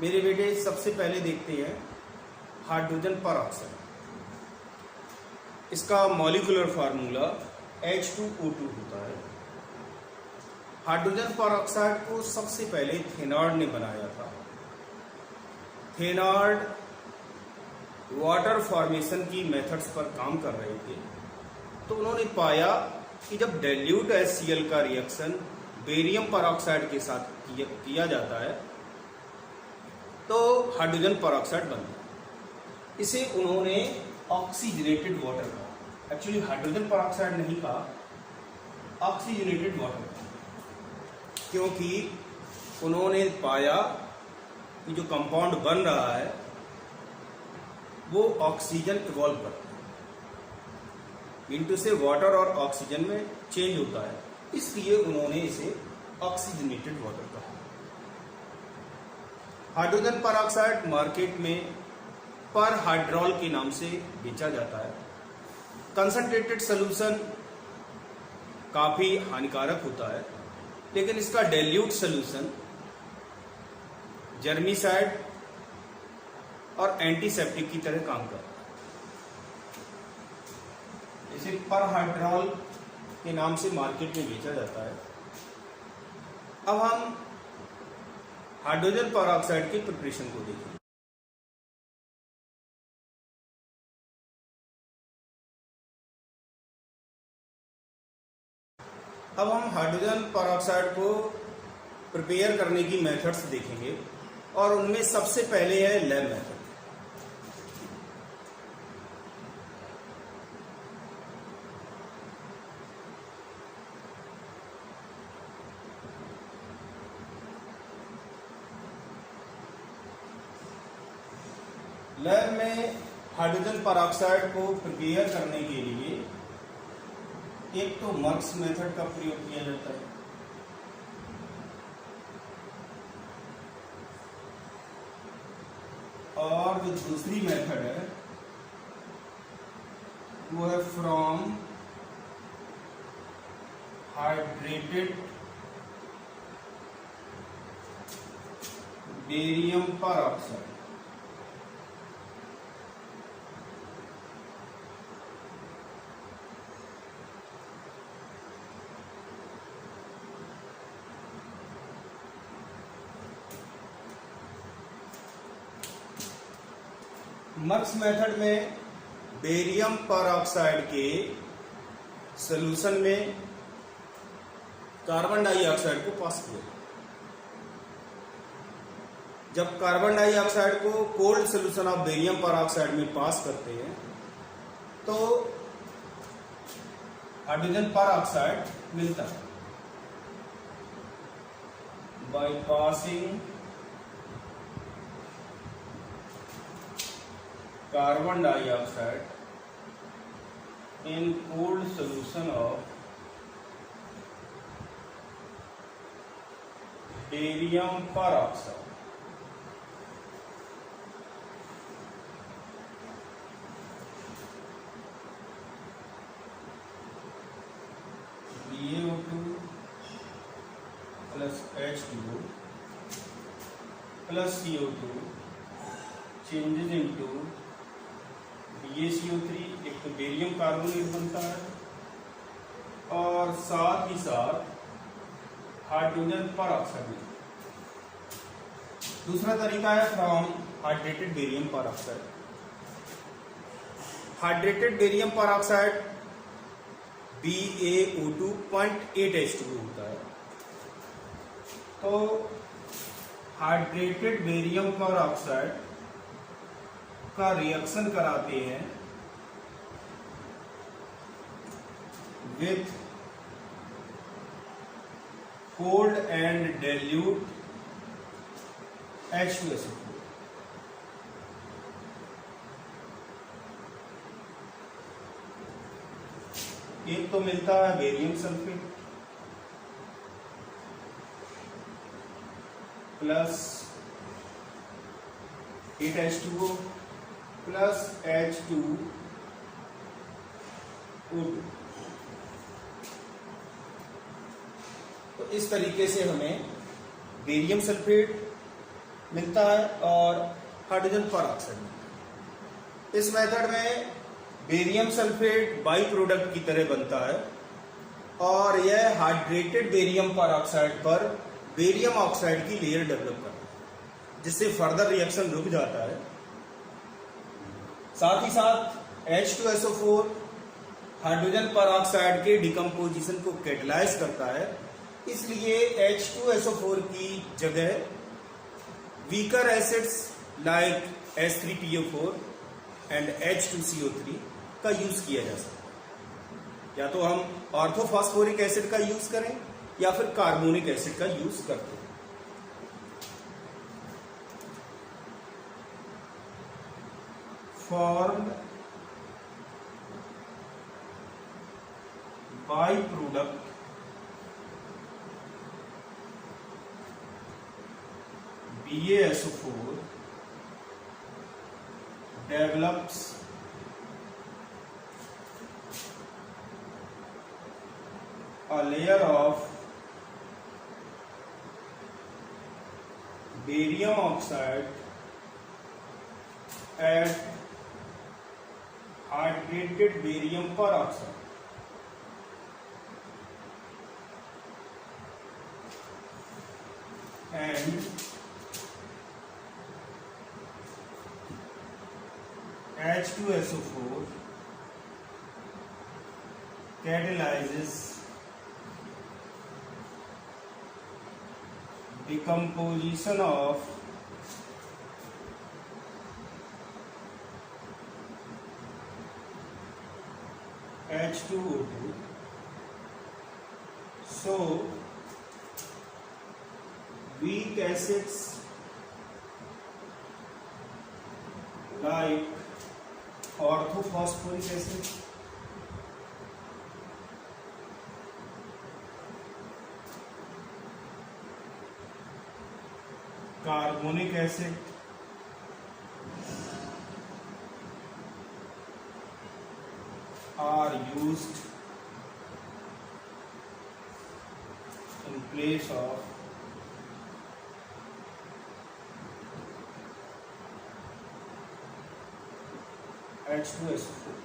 मेरे बेटे सबसे पहले देखते हैं हाइड्रोजन पर ऑक्साइड। इसका मॉलिक्यूलर फार्मूला H2O2 होता है। हाइड्रोजन पर ऑक्साइड को सबसे पहले थेनार्ड ने बनाया था। थेनार्ड वाटर फॉर्मेशन की मेथड्स पर काम कर रहे थे, तो उन्होंने पाया कि जब डाइल्यूट HCl का रिएक्शन बेरियम पर ऑक्साइड के साथ किया जाता है तो हाइड्रोजन पर ऑक्साइड बनता है। इसे उन्होंने ऑक्सीजनेटेड वाटर कहा। एक्चुअली हाइड्रोजन पर ऑक्साइड नहीं कहा, ऑक्सीजनेटेड वाटर कहा, क्योंकि उन्होंने पाया कि जो कंपाउंड बन रहा है वो ऑक्सीजन इवॉल्व करता है, इंटू से वाटर और ऑक्सीजन में चेंज होता है, इसलिए उन्होंने इसे ऑक्सीजनेटेड वाटर कहा। हाइड्रोजन पर ऑक्साइड मार्केट में पर हाइड्रॉल के नाम से बेचा जाता है। कंसंट्रेटेड सॉल्यूशन काफी हानिकारक होता है, लेकिन इसका डाइल्यूट सॉल्यूशन जर्मिसाइड और एंटीसेप्टिक की तरह काम करता है। इसे पर हाइड्रॉल के नाम से मार्केट में बेचा जाता है। अब हम हाइड्रोजन पर ऑक्साइड के प्रिपरेशन को देखें। अब हम हाइड्रोजन पर ऑक्साइड को प्रिपेयर करने की मेथड्स देखेंगे और उनमें सबसे पहले है लैब मेथड। लैब में हाइड्रोजन पर ऑक्साइड को प्रिपेयर करने के लिए एक तो मर्क्स मेथड का प्रयोग किया जाता है, और जो दूसरी मेथड है वो है फ्रॉम हाइड्रेटेड बेरियम पर ऑक्साइड। मर्क्स मेथड में बेरियम पर ऑक्साइड के सॉल्यूशन में कार्बन डाइऑक्साइड को पास किया। जब कार्बन डाइऑक्साइड को कोल्ड सॉल्यूशन ऑफ बेरियम पर ऑक्साइड में पास करते हैं तो हाइड्रोजन पर ऑक्साइड मिलता है। By passing carbon dioxide in cold solution of barium peroxide. BaO2 plus H2O plus CO2 changes into BaCO3, एक तो बेरियम कार्बोनेट बनता है और साथ ही साथ हाइड्रोजन पर ऑक्साइड। दूसरा तरीका है फ्रॉम हाइड्रेटेड बेरियम पर ऑक्साइड। हाइड्रेटेड बेरियम पर ऑक्साइड BaO2 0.8 H2O होता है। तो हाइड्रेटेड बेरियम पर ऑक्साइड का रिएक्शन कराते हैं with cold and dilute H2SO4। एक तो मिलता है barium sulphate plus 8H2O plus H2O2। तो इस तरीके से हमें बेरियम सल्फेट मिलता है और हाइड्रोजन पर ऑक्साइड मिलता है। इस मेथड में बेरियम सल्फेट बाई प्रोडक्ट की तरह बनता है और यह हाइड्रेटेड बेरियम पर ऑक्साइड पर बेरियम ऑक्साइड की लेयर डेवलप करता है, जिससे फर्दर रिएक्शन रुक जाता है। साथ ही साथ H2SO4 हाइड्रोजन पर ऑक्साइड के डिकम्पोजिशन को कैटलाइज करता है, इसलिए H2SO4 की जगह weaker acids like H3PO4 and H2CO3 का यूज किया जा सकता है। या तो हम ऑर्थोफॉस्फोरिक एसिड का यूज करें या फिर कार्बोनिक एसिड का यूज करते हैं। Formed by product BaSO4 develops a layer of barium oxide at hydrated barium peroxide and H2SO4 catalyzes decomposition of H2O2. So weak acids like orthophosphoric acid, carbonic acid, are used in place of H2SO4।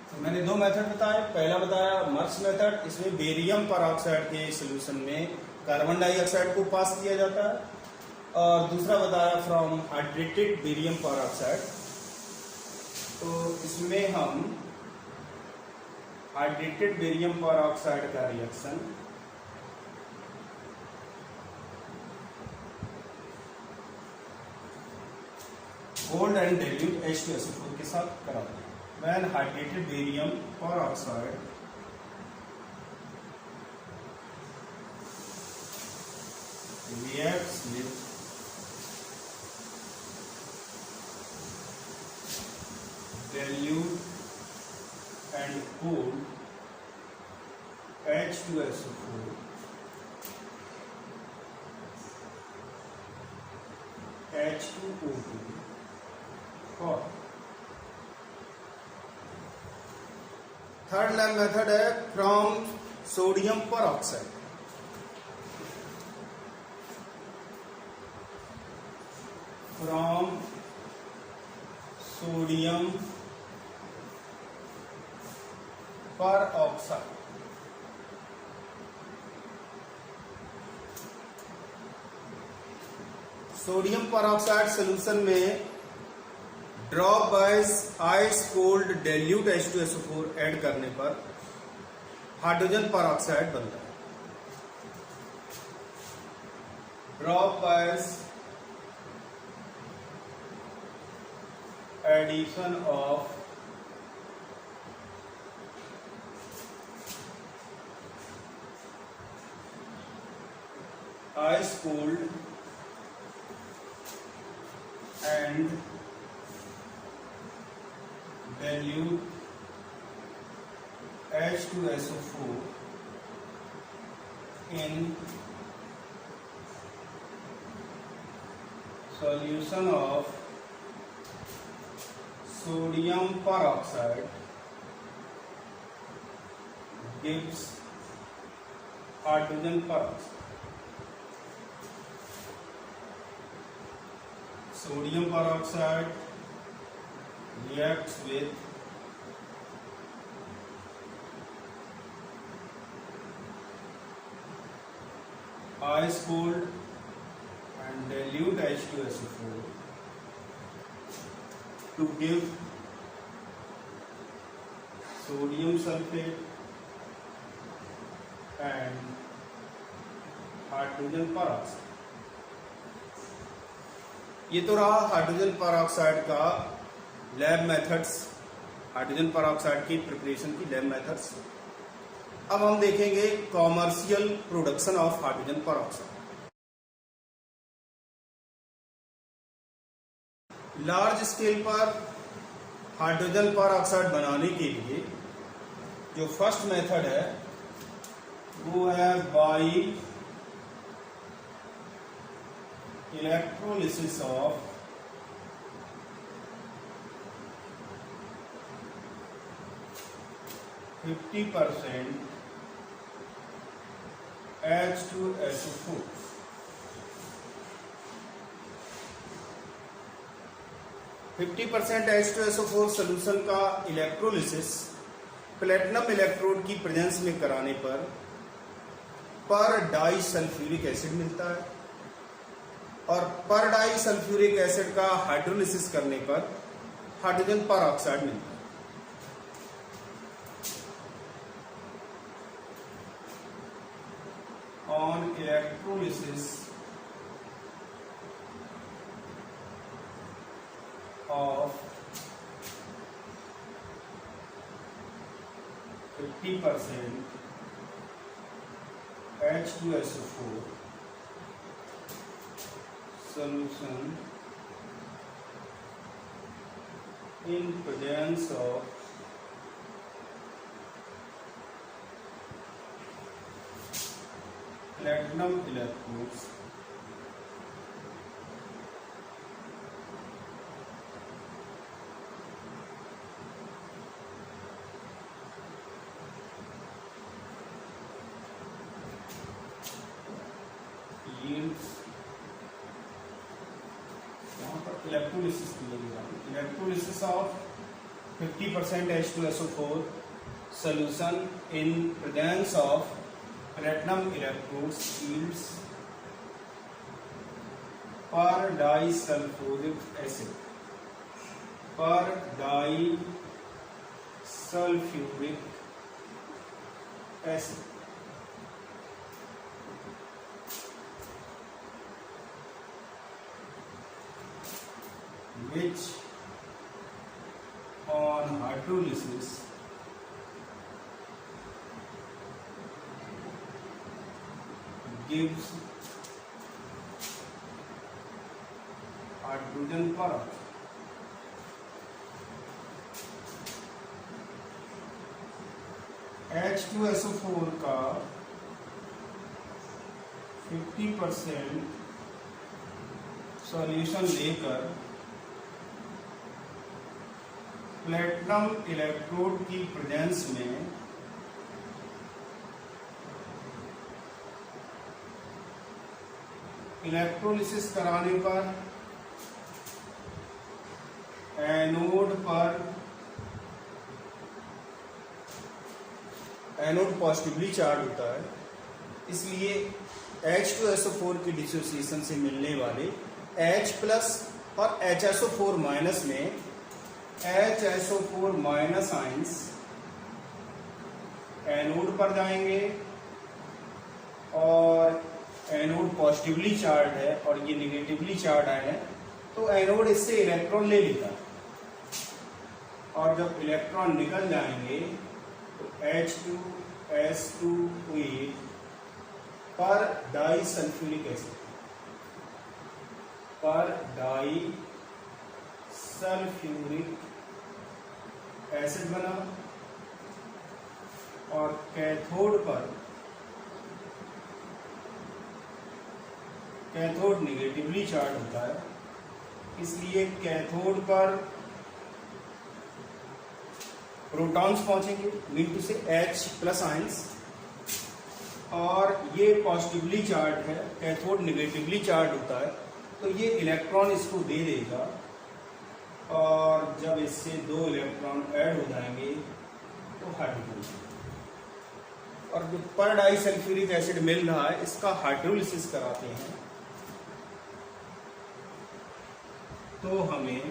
तो मैंने दो method बताए। पहला बताया मर्स method, इसमें barium peroxide के solution में carbon dioxide को पास किया जाता है, और दूसरा बताया फ्रॉम हाइड्रेटेड बेरियम परऑक्साइड। तो इसमें हम हाइड्रेटेड बेरियम परऑक्साइड का reaction gold and dilute H2SO4 के साथ कराते हैं। When hydrated barium peroxide reacts with dilute and cooled H2SO4, H2O2 और थर्ड लैब मेथड है from sodium peroxide. From sodium peroxide. Sodium peroxide solution में dropwise ice cold dilute H2SO4 add करने पर hydrogen peroxide बनता है। Dropwise addition of ice cooled and dilute H2SO4 in solution of sodium peroxide gives hydrogen peroxide. sodium peroxide reacts with ice cold and dilute H2SO4 to give sodium sulfate and hydrogen peroxide। ये तो रहा hydrogen peroxide का lab methods, hydrogen peroxide की preparation की lab methods. अब हम देखेंगे commercial production of hydrogen peroxide. Large scale पर हाइड्रोजन पेरोक्साइड बनाने के लिए जो फर्स्ट मेथड है वो है by electrolysis of %, H2SO4। %, H2SO4 solution का इलेक्ट्रोलिसिस प्लेटिनम इलेक्ट्रोड की प्रेजेंस में कराने पर डाई सल्फ्यूरिक एसिड मिलता है, और पर डाई सल्फ्यूरिक एसिड का हाइड्रोलिसिस करने पर हाइड्रोजन पेरोक्साइड मिलता है। On electrolysis of 50% H2SO4 solution in presence of platinum electrodes yields, यहाँ पर electrolysis electrolysis of 50% H2SO4 solution in presence of platinum electrodes yields per disulfuric acid, per disulfuric acid, which on hydrolysis gives hydrogen peroxide। H2SO4 का 50% solution लेकर platinum electrode की presence में electrolysis कराने पर anode positively charge होता है, इसलिए H2SO4 की डिसोसिएशन से मिलने वाले H प्लस और HSO4 माइनस में HSO4 माइनस आइंस एनोड पर जाएंगे, और एनोड पॉजिटिवली चार्ज है और ये निगेटिवली चार्ज है, तो एनोड इससे इलेक्ट्रॉन ले लेता है, और जब इलेक्ट्रॉन निकल जाएंगे तो H2S2 पर डाई सल्फ्यूरिक एसिड, पर डाई सल्फ्यूरिक एसिड बना, और कैथोड निगेटिवली चार्ज होता है, इसलिए कैथोड पर प्रोटॉन्स पहुंचेंगे, मीन टू से H प्लस आयंस, और ये पॉजिटिवली चार्ज है, कैथोड निगेटिवली चार्ज होता है, तो ये इलेक्ट्रॉन इसको दे देगा और जब इससे 2 इलेक्ट्रॉन ऐड हो जाएंगे तो हाइड्रोजन, और जो पर डाई सल्फ्यूरिक एसिड मिल रहा है इसका हाइड्रोलिसिस कराते हैं तो हमें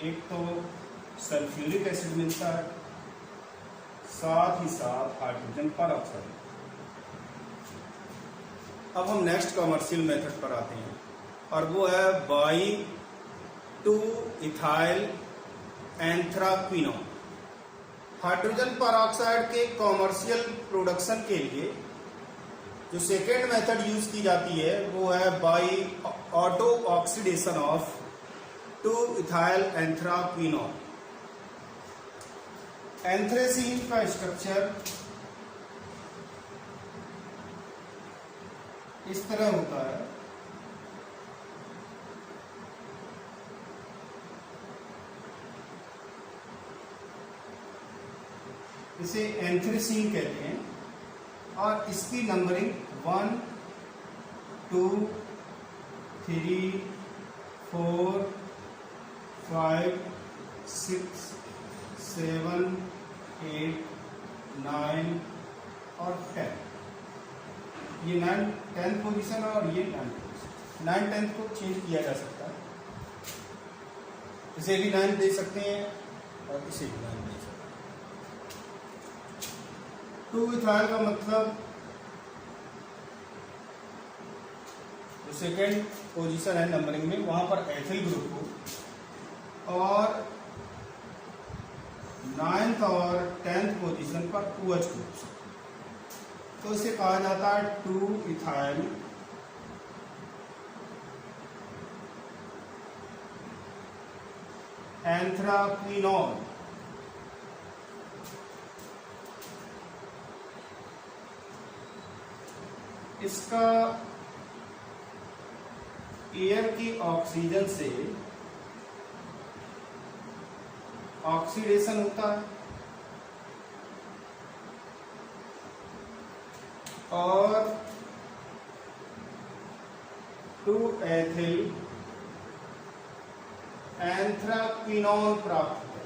एक तो सल्फ्यूरिक एसिड मिलता है, साथ ही साथ हाइड्रोजन पर ऑक्साइड। अब हम नेक्स्ट कमर्शियल मेथड पर आते हैं और वो है by two ethyl anthraquinone. Hydrogen पर ऑक्साइड के कमर्शियल प्रोडक्शन के लिए जो सेकेंड मेथड यूज की जाती है वो है by auto oxidation of 2 ethyl anthraquinone. Anthracene का स्ट्रक्चर इस तरह होता है। इसे एंथ्रेसीन कहते हैं और इसकी नंबरिंग 1 2 3 4 5 6 7 8 9 और 10। ये 10th पोजीशन है और ये 9th पोजीशन। 9 10th को चेंज किया जा सकता है, इसे भी 9 दे सकते हैं और इसे भी 9 दे सकते हैं। 2 इथाइल का मतलब जो सेकेंड पोजीशन है नंबरिंग में वहां पर एथिल ग्रुप को, और 9th और 10th पोजीशन पर OH ग्रुप, तो इसे कहा जाता है 2 इथाइल एंथ्राक्विनोन। इसका एयर की ऑक्सीजन से ऑक्सीडेशन होता है और 2 एथिल एंथ्राक्विनोन प्राप्त होता है।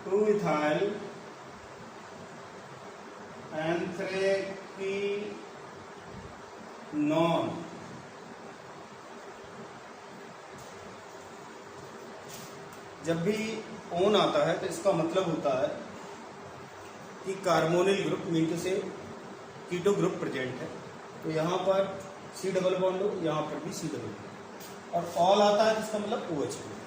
Two ethyl anthraquinone. जब भी ओन आता है तो इसका मतलब होता है कि कार्बोनिल ग्रुप मीन से कीटो ग्रुप प्रेजेंट है, तो यहाँ पर C डबल बॉन्ड हो, यहाँ पर भी C डबल बॉन्ड, और ऑल आता है जिसका मतलब OH ग्रुप।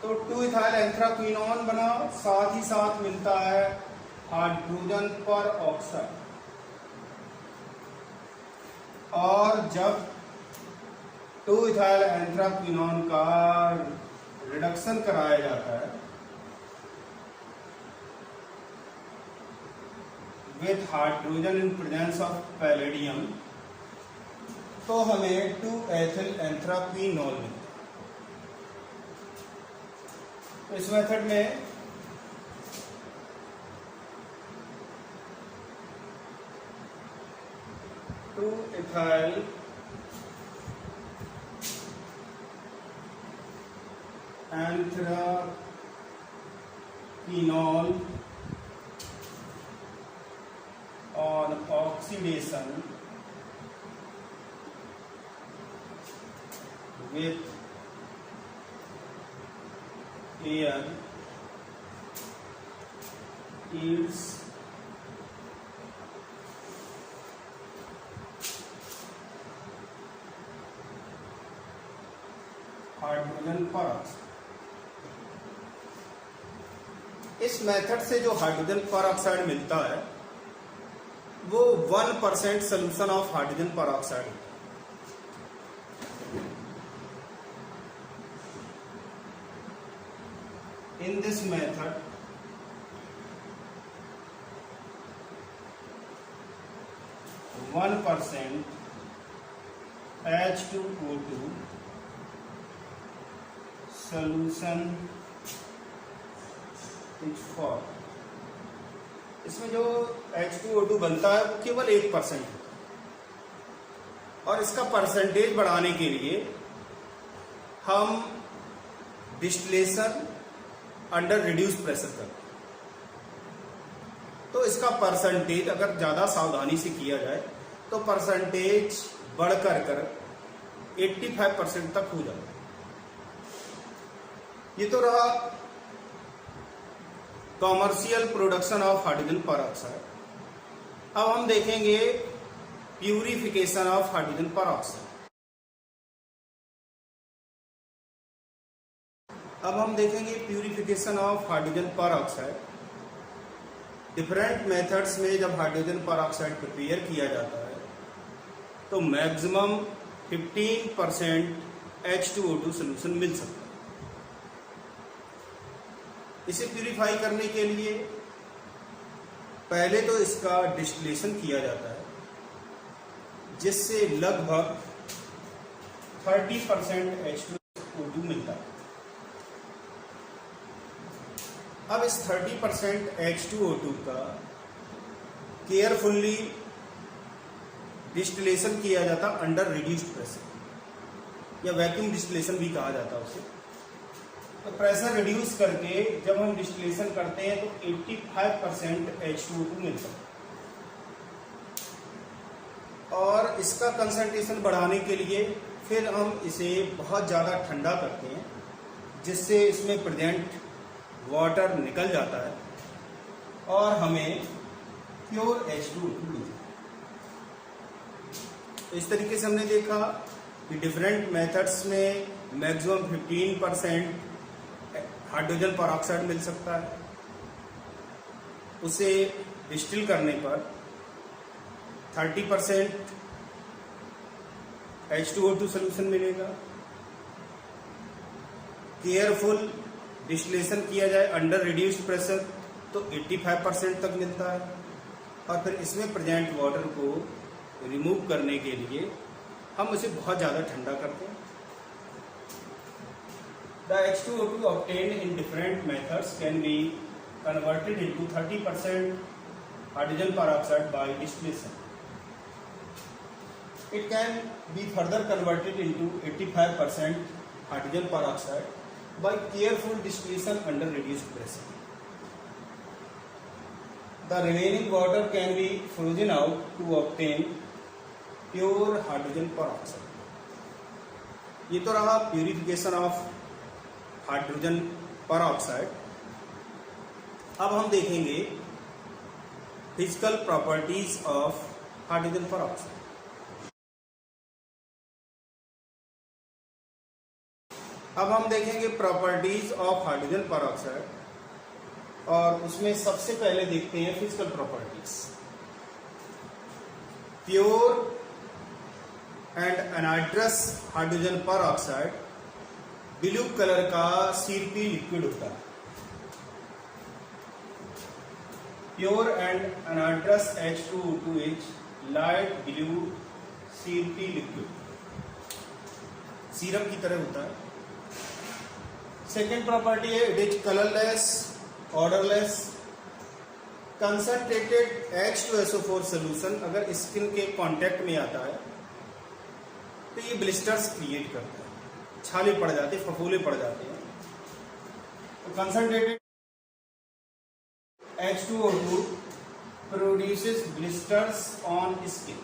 तो 2 इथाइल एंथ्राक्विनोन बना, साथ ही साथ मिलता है हाइड्रोजन पर ऑक्साइड, और जब 2 इथाइल एंथ्राक्विनोन का रिडक्शन कराया जाता है with hydrogen in presence of palladium, तो हमें 2 एथिल एंथ्राक्विनोल मिलता है। तो इस मेथड में two ethyl anthraquinol on oxidation with air yields hydrogen peroxide. इस मेथड से जो हाइड्रोजन परऑक्साइड मिलता है वो 1% solution of hydrogen peroxide. In this method 1% H2O2 solution is for, इसमें जो H2O2 बनता है वो केवल 1% है, और इसका परसेंटेज बढ़ाने के लिए हम डिस्टिलेशन अंडर रिड्यूस प्रेशर करते हैं। तो इसका परसेंटेज अगर ज़्यादा सावधानी से किया जाए तो परसेंटेज बढ़कर कर 85% तक हो जाता है। ये तो रहा commercial production of hydrogen peroxide. अब हम देखेंगे प्यूरिफिकेशन ऑफ हाइड्रोजन परऑक्साइड। अब हम देखेंगे purification of hydrogen peroxide. Different methods में जब हाइड्रोजन परऑक्साइड प्रिपेयर किया जाता है तो मैक्सिमम 15% H2O2 सोल्यूशन मिल सकता है। इसे प्यूरिफाई करने के लिए पहले तो इसका डिस्टिलेशन किया जाता है, जिससे लगभग 30% H2O2 मिलता है। अब इस 30% H2O2 का केयरफुल्ली डिस्टिलेशन किया जाता अंडर रिड्यूस्ड प्रेशर, या वैक्यूम डिस्टिलेशन भी कहा जाता है उसे। तो प्रेशर रिड्यूस करके जब हम डिस्टिलेशन करते हैं तो 85% H2O2 मिलता है, और इसका कंसंट्रेशन बढ़ाने के लिए फिर हम इसे बहुत ज़्यादा ठंडा करते हैं, जिससे इसमें प्रेजेंट वाटर निकल जाता है और हमें प्योर H2O2 मिलता है। इस तरीके से हमने देखा कि डिफरेंट मेथड्स में मैक्सिमम 15% हाइड्रोजन परऑक्साइड मिल सकता है। उसे डिस्टिल करने पर 30% H2O2 सोल्यूशन मिलेगा। केयरफुल डिस्टिलेशन किया जाए अंडर रिड्यूस्ड प्रेशर तो 85% तक मिलता है, और फिर इसमें प्रेजेंट वाटर को रिमूव करने के लिए हम उसे बहुत ज़्यादा ठंडा करते हैं। The H2O2 obtained in different methods can be converted into 30% hydrogen peroxide by distillation. It can be further converted into 85% hydrogen peroxide by careful distillation under reduced pressure. The remaining water can be frozen out to obtain pure hydrogen peroxide. ये तो रहा purification of hydrogen peroxide. अब हम देखेंगे physical properties of hydrogen peroxide. अब हम देखेंगे properties of hydrogen peroxide, और उसमें सबसे पहले देखते हैं physical properties. Pure and anhydrous hydrogen peroxide blue colour का सीरपी लिक्विड होता है। Pure and anhydrous H2O2 is light blue syrupy liquid, syrup की तरह होता है। सेकेंड प्रॉपर्टी है it is colourless, odourless. Concentrated H2SO4 solution अगर स्किन के कांटेक्ट में आता है तो ये ब्लिस्टर्स क्रिएट करता है, छाले पड़ जाते, फफोले पड़ जाते हैं। तो concentrated H2O2 produces blisters on skin.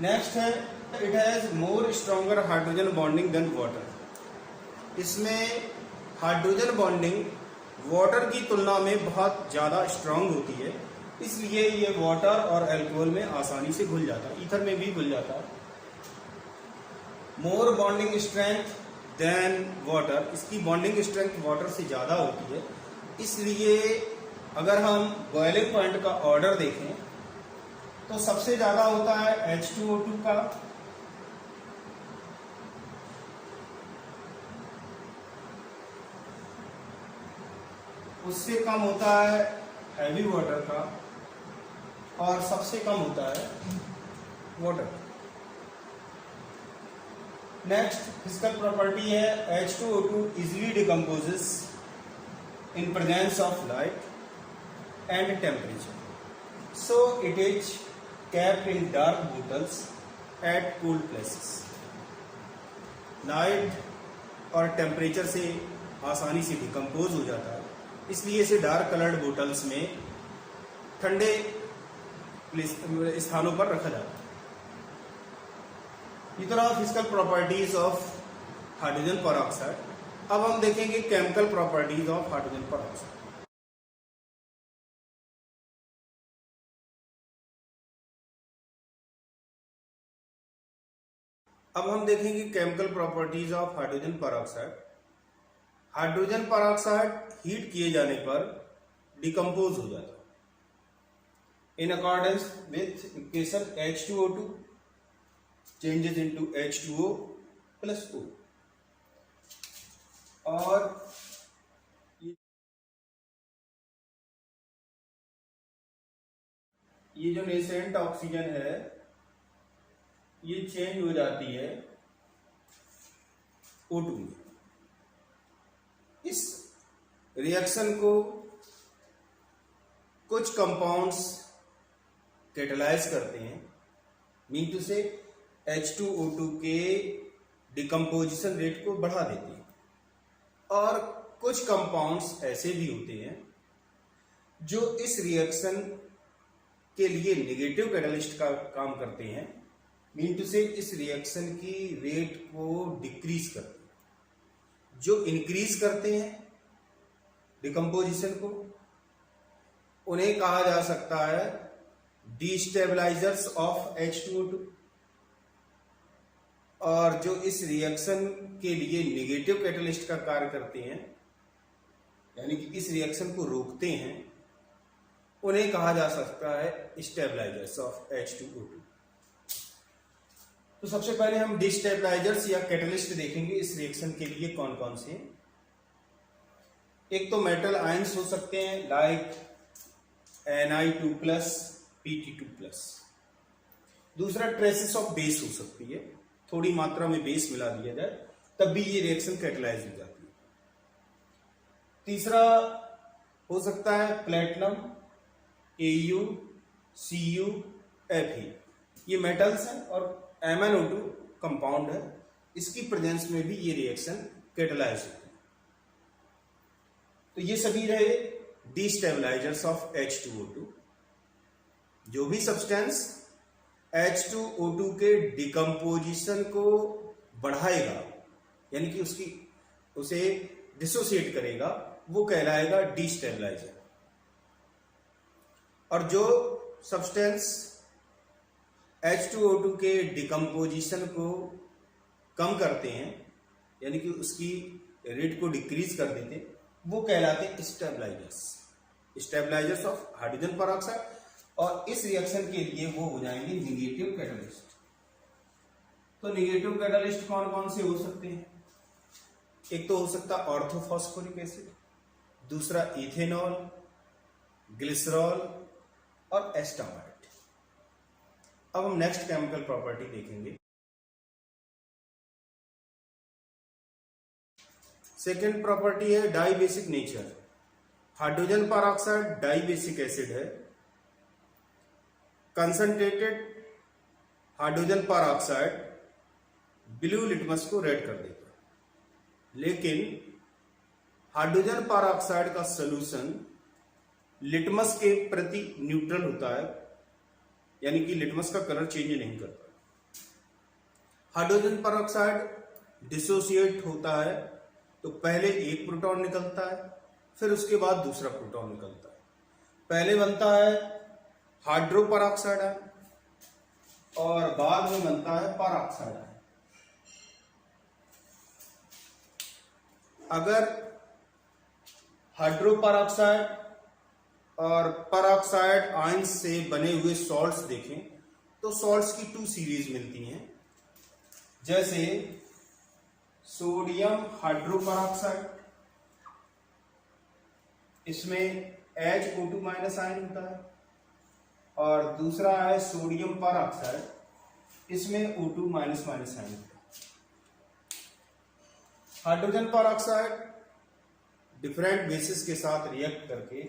Next है it has more stronger hydrogen bonding than water. इसमें हाइड्रोजन बॉन्डिंग वाटर की तुलना में बहुत ज़्यादा स्ट्रांग होती है, इसलिए ये वाटर और अल्कोहल में आसानी से घुल जाता है, ईथर में भी घुल जाता है। मोर बॉन्डिंग स्ट्रेंथ देन वाटर, इसकी बॉन्डिंग स्ट्रेंथ वाटर से ज़्यादा होती है, इसलिए अगर हम बॉइलिंग पॉइंट का ऑर्डर देखें तो सबसे ज़्यादा होता है H2O2 का, उससे कम होता है हैवी वाटर का, और सबसे कम होता है वाटर। नेक्स्ट फिजिकल प्रॉपर्टी है H2O2 easily decomposes in presence of light and temperature, so it is kept in dark bottles at cool places. Light और टेम्परेचर से आसानी से डिकम्पोज हो जाता है, इसलिए इसे डार्क कलर्ड बोटल्स में ठंडे स्थानों पर रखा जाता है। ये तो रहा physical properties of hydrogen peroxide. अब हम देखेंगे chemical properties of hydrogen peroxide. अब हम देखेंगे chemical properties of hydrogen peroxide. Hydrogen peroxide heat किए जाने पर डिकम्पोज हो जाता है in accordance with equation H2O2 changes into H2O plus O। और ये जो नेसेंट ऑक्सीजन है ये चेंज हो जाती है O2 में। इस रिएक्शन को कुछ कंपाउंड्स कैटेलाइज करते हैं, मीन टू से H2O2 के डिकम्पोजिशन रेट को बढ़ा देते हैं। और कुछ कंपाउंड्स ऐसे भी होते हैं जो इस रिएक्शन के लिए नेगेटिव कैटलिस्ट का काम करते हैं, मीन टू से इस रिएक्शन की रेट को डिक्रीज करते हैं। जो इंक्रीज करते हैं डिकम्पोजिशन को उन्हें कहा जा सकता है डिस्टेबलाइजर्स ऑफ H2O2। और जो इस रिएक्शन के लिए नेगेटिव कैटलिस्ट का कार्य करते हैं, यानी कि इस रिएक्शन को रोकते हैं, उन्हें कहा जा सकता है स्टेबलाइजर्स ऑफ H2O2। तो सबसे पहले हम डिस्टेबलाइजर्स या कैटलिस्ट देखेंगे इस रिएक्शन के लिए कौन कौन से। एक तो मेटल आयंस हो सकते हैं लाइक Ni2+, Pt2+। दूसरा ट्रेसेस ऑफ बेस हो सकती है, थोड़ी मात्रा में बेस मिला दिया जाए तब भी ये रिएक्शन कैटलाइज हो जाती है। तीसरा हो सकता है प्लेटिनम, Au, Cu, Fe। ये मेटल्स हैं और MnO2 कंपाउंड है, इसकी प्रेजेंस में भी ये रिएक्शन कैटलाइज होती है। तो ये सभी रहे डिस्टेबलाइजर्स ऑफ H2O2। जो भी सब्सटेंस H2O2 के डिकम्पोजिशन को बढ़ाएगा, यानी कि उसे डिसोसिएट करेगा, वो कहलाएगा डिस्टेबलाइजर। और जो सब्सटेंस H2O2 के डिकम्पोजिशन को कम करते हैं, यानी कि उसकी रेट को डिक्रीज कर देते हैं, वो कहलाते हैं स्टेबलाइजर्स ऑफ हाइड्रोजन परऑक्साइड। और इस रिएक्शन के लिए वो हो जाएंगे निगेटिव कैटलिस्ट। तो निगेटिव कैटलिस्ट कौन कौन से हो सकते हैं? एक तो हो सकता है ऑर्थोफॉस्फोरिक एसिड, दूसरा इथेनॉल, ग्लिसरॉल और एस्टामाइड। अब हम नेक्स्ट केमिकल प्रॉपर्टी देखेंगे। सेकेंड प्रॉपर्टी है dibasic nature. Hydrogen peroxide dibasic acid है। Concentrated hydrogen peroxide blue litmus को रेड कर देता है, लेकिन हाइड्रोजन परऑक्साइड का सॉल्यूशन लिटमस के प्रति न्यूट्रल होता है, यानी कि लिटमस का कलर चेंज नहीं करता। हाइड्रोजन परऑक्साइड डिसोसिएट होता है तो पहले एक प्रोटॉन निकलता है, फिर उसके बाद दूसरा प्रोटॉन निकलता है। पहले बनता है हाइड्रो परऑक्साइड और बाद में बनता है परऑक्साइड। अगर हाइड्रो परऑक्साइड और परऑक्साइड आयंस से बने हुए सॉल्ट्स देखें तो सॉल्ट्स की 2 सीरीज मिलती हैं, जैसे सोडियम हाइड्रो परऑक्साइड, इसमें HO2- आयन होता है, और दूसरा है सोडियम पर ऑक्साइड, इसमें O2 minus minus sign. Hydrogen peroxide different bases के साथ रिएक्ट करके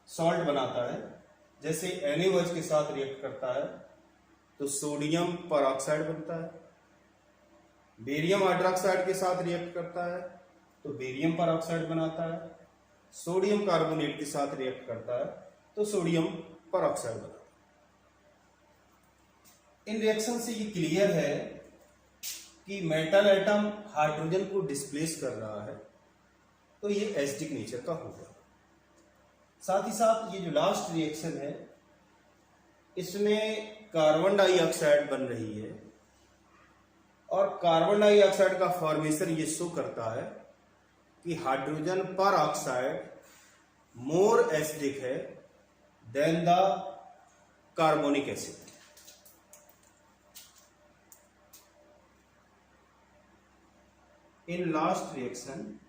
सॉल्ट बनाता है, जैसे NaOH के साथ रिएक्ट करता है तो सोडियम पर ऑक्साइड बनता है, बेरियम हाइड्रोक्साइड के साथ रिएक्ट करता है तो बेरियम पर ऑक्साइड बनाता है, सोडियम कार्बोनेट के साथ रिएक्ट करता है तो सोडियम पर ऑक्साइड बनाता है। इन रिएक्शन से ये क्लियर है कि मेटल एटम हाइड्रोजन को डिस्प्लेस कर रहा है तो ये एसिडिक नेचर का होगा। साथ ही साथ ये जो लास्ट रिएक्शन है इसमें कार्बन डाइऑक्साइड बन रही है और कार्बन डाइऑक्साइड का फॉर्मेशन ये शो करता है कि hydrogen peroxide more acidic है than the carbonic acid. In last reaction,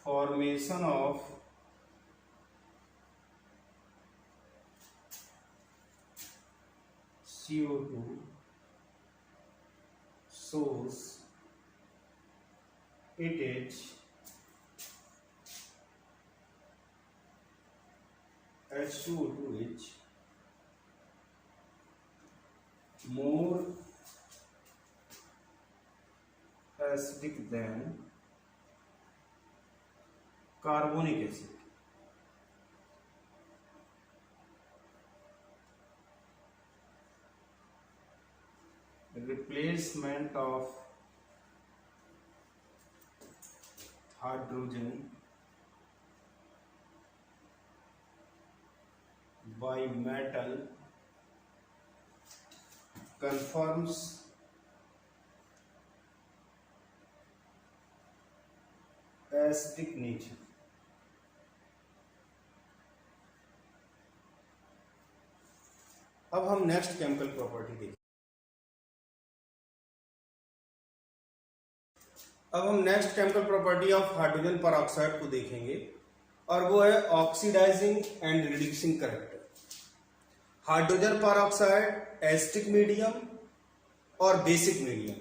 formation of CO2 shows it is H2O2 is more acidic than carbonic acid. The replacement of hydrogen by metal confirms acidic nature. अब हम next chemical property देखें। अब हम next chemical property of hydrogen peroxide को देखेंगे और वो है oxidising and reducing character. Hydrogen peroxide acidic medium और बेसिक मीडियम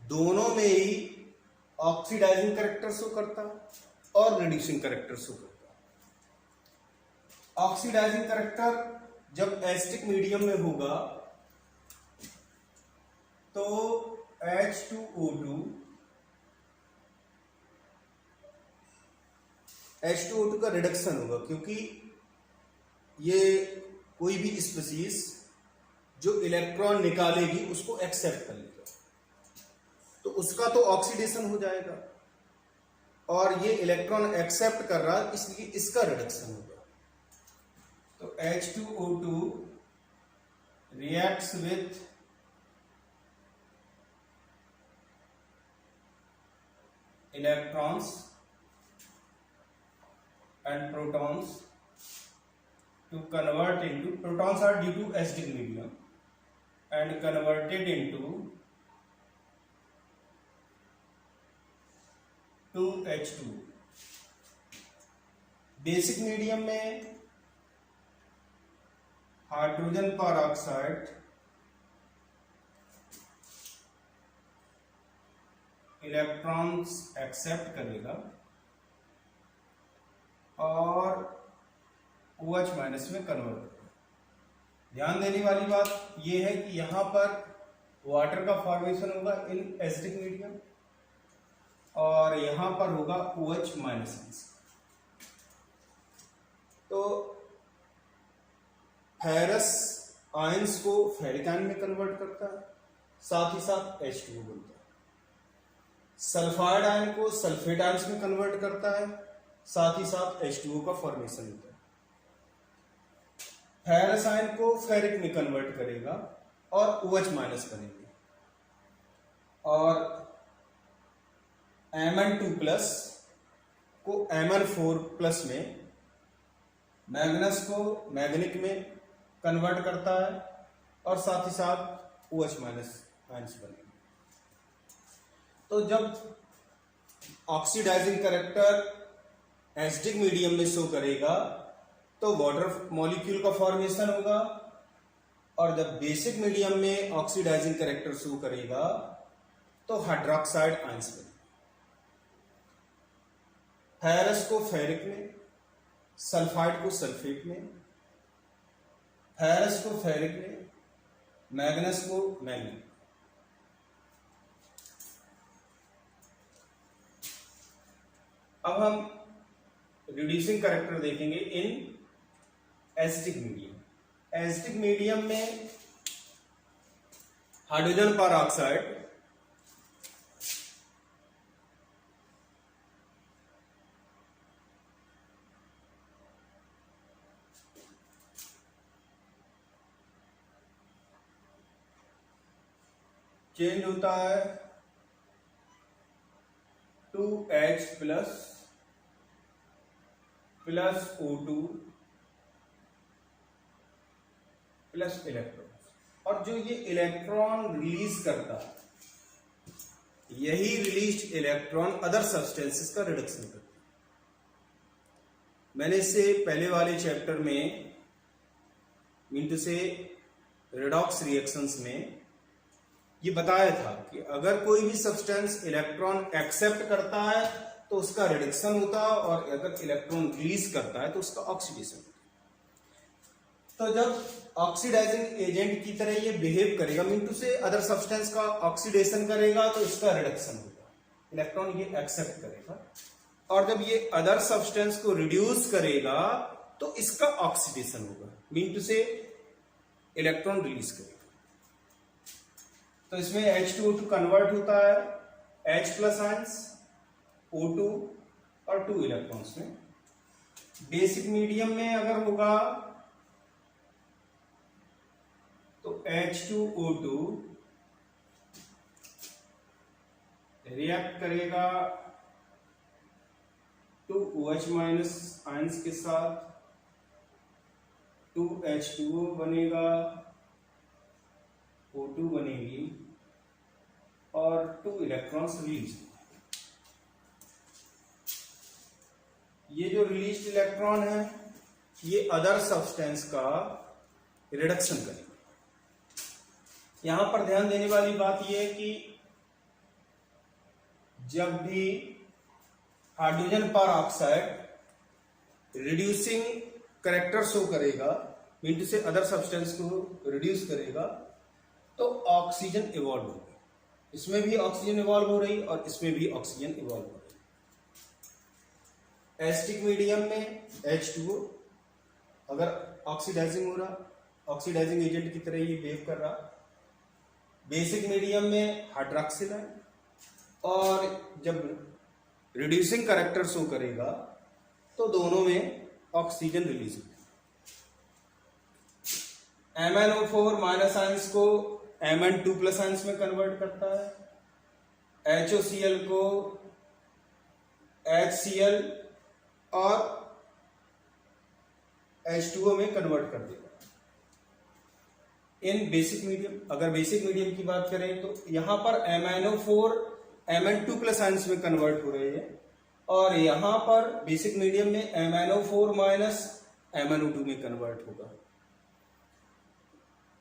दोनों में ही ऑक्सीडाइजिंग करेक्टर शो करता है और रिड्यूसिंग करेक्टर शो करता है। ऑक्सीडाइजिंग करेक्टर जब एसिडिक मीडियम में होगा तो H2O2 का रिडक्शन होगा, क्योंकि ये कोई भी स्पीशीज जो इलेक्ट्रॉन निकालेगी उसको एक्सेप्ट कर लेगा तो उसका तो ऑक्सीडेशन हो जाएगा और ये इलेक्ट्रॉन एक्सेप्ट कर रहा है इसलिए इसका रिडक्शन होगा। तो H2O2 reacts with electrons and protons to convert into, protons are due to acidic medium and converted into 2H2। Basic medium में हाइड्रोजन पर ऑक्साइड इलेक्ट्रॉन्स एक्सेप्ट करेगा और OH माइनस में कन्वर्ट करेगा। ध्यान देने वाली बात यह है कि यहां पर वाटर का फॉर्मेशन होगा इन एसिडिक मीडियम और यहां पर होगा OH माइनस। तो फेरस आयंस को फेरिक आयन में कन्वर्ट करता है, साथ ही साथ H2O बनता है। सल्फाइड आयन को सल्फेट आयंस में कन्वर्ट करता है, साथ ही साथ H2O का फॉर्मेशन होता है। फेरस आयन को फेरिक में कन्वर्ट करेगा और OH माइनस करेंगे और Mn2 प्लस को Mn4 प्लस में, मैग्नस को मैग्निक में कन्वर्ट करता है और साथ ही साथ OH माइनस आयंस बनेगा। तो जब ऑक्सीडाइजिंग कैरेक्टर एसिडिक मीडियम में शो करेगा तो वाटर मॉलिक्यूल का फॉर्मेशन होगा, और जब बेसिक मीडियम में ऑक्सीडाइजिंग कैरेक्टर शो करेगा तो हाइड्रोक्साइड आयंस बनेगा। फेरस को फेरिक में, सल्फाइड को सल्फेट में, फेरस को फेरिक में, मैग्नेस को मैग्नेट। अब हम रिड्यूसिंग कैरेक्टर देखेंगे in acidic medium. Acidic medium में हाइड्रोजन पर ऑक्साइड चेंज होता है 2H plus O2 plus electron, और जो ये इलेक्ट्रॉन रिलीज करता है, यही रिलीज्ड इलेक्ट्रॉन अदर सब्सटेंसेस का रिडक्शन करता है। मैंने इससे पहले वाले चैप्टर में मीन से रेडॉक्स रिएक्शंस में ये बताया था कि अगर कोई भी सब्सटेंस इलेक्ट्रॉन एक्सेप्ट करता है तो उसका रिडक्शन होता है, और अगर इलेक्ट्रॉन रिलीज करता है तो उसका ऑक्सीडेशन होता है। तो जब ऑक्सीडाइजिंग एजेंट की तरह ये बिहेव करेगा, मीन टू से अदर सब्सटेंस का ऑक्सीडेशन करेगा तो इसका रिडक्शन होगा, इलेक्ट्रॉन ये एक्सेप्ट करेगा, और जब ये अदर सब्सटेंस को रिड्यूस करेगा तो इसका ऑक्सीडेशन होगा, मीन टू से इलेक्ट्रॉन रिलीज करेगा। तो इसमें H2O2 कन्वर्ट होता है H प्लस आयंस O2 और 2 इलेक्ट्रॉन्स में। बेसिक मीडियम में अगर होगा तो H2O2 रिएक्ट करेगा 2OH माइनस आयंस के साथ, 2H2O बनेगा, O2 बनेगी और 2 इलेक्ट्रॉन्स रिलीज। ये जो रिलीज्ड इलेक्ट्रॉन है ये अदर सब्सटेंस का रिडक्शन करेगा। यहां पर ध्यान देने वाली बात यह है कि जब भी हाइड्रोजन पर ऑक्साइड रिड्यूसिंग कैरेक्टर शो करेगा, मीन से अदर सब्सटेंस को रिड्यूस करेगा, तो ऑक्सीजन इवॉल्व होगी। इसमें भी ऑक्सीजन इवॉल्व हो रही और इसमें भी ऑक्सीजन इवॉल्व हो रही। एसिडिक मीडियम में H2O अगर ऑक्सीडाइजिंग हो रहा, ऑक्सीडाइजिंग एजेंट की तरह ये बिहेव कर रहा। बेसिक मीडियम में हाइड्रोक्सिल है, और जब रिड्यूसिंग कैरेक्टर शो करेगा तो दोनों में ऑक्सीजन रिलीज होगी। MnO4 माइनस आयंस को Mn2 प्लस आयंस में कन्वर्ट करता है, HOCl को HCl और H2O में कन्वर्ट कर देगा। इन बेसिक मीडियम, अगर बेसिक मीडियम की बात करें तो यहां पर MnO4 Mn2 प्लस आयंस में कन्वर्ट हो रहे हैं, और यहां पर बेसिक मीडियम में MnO4 माइनस MnO2 में कन्वर्ट होगा।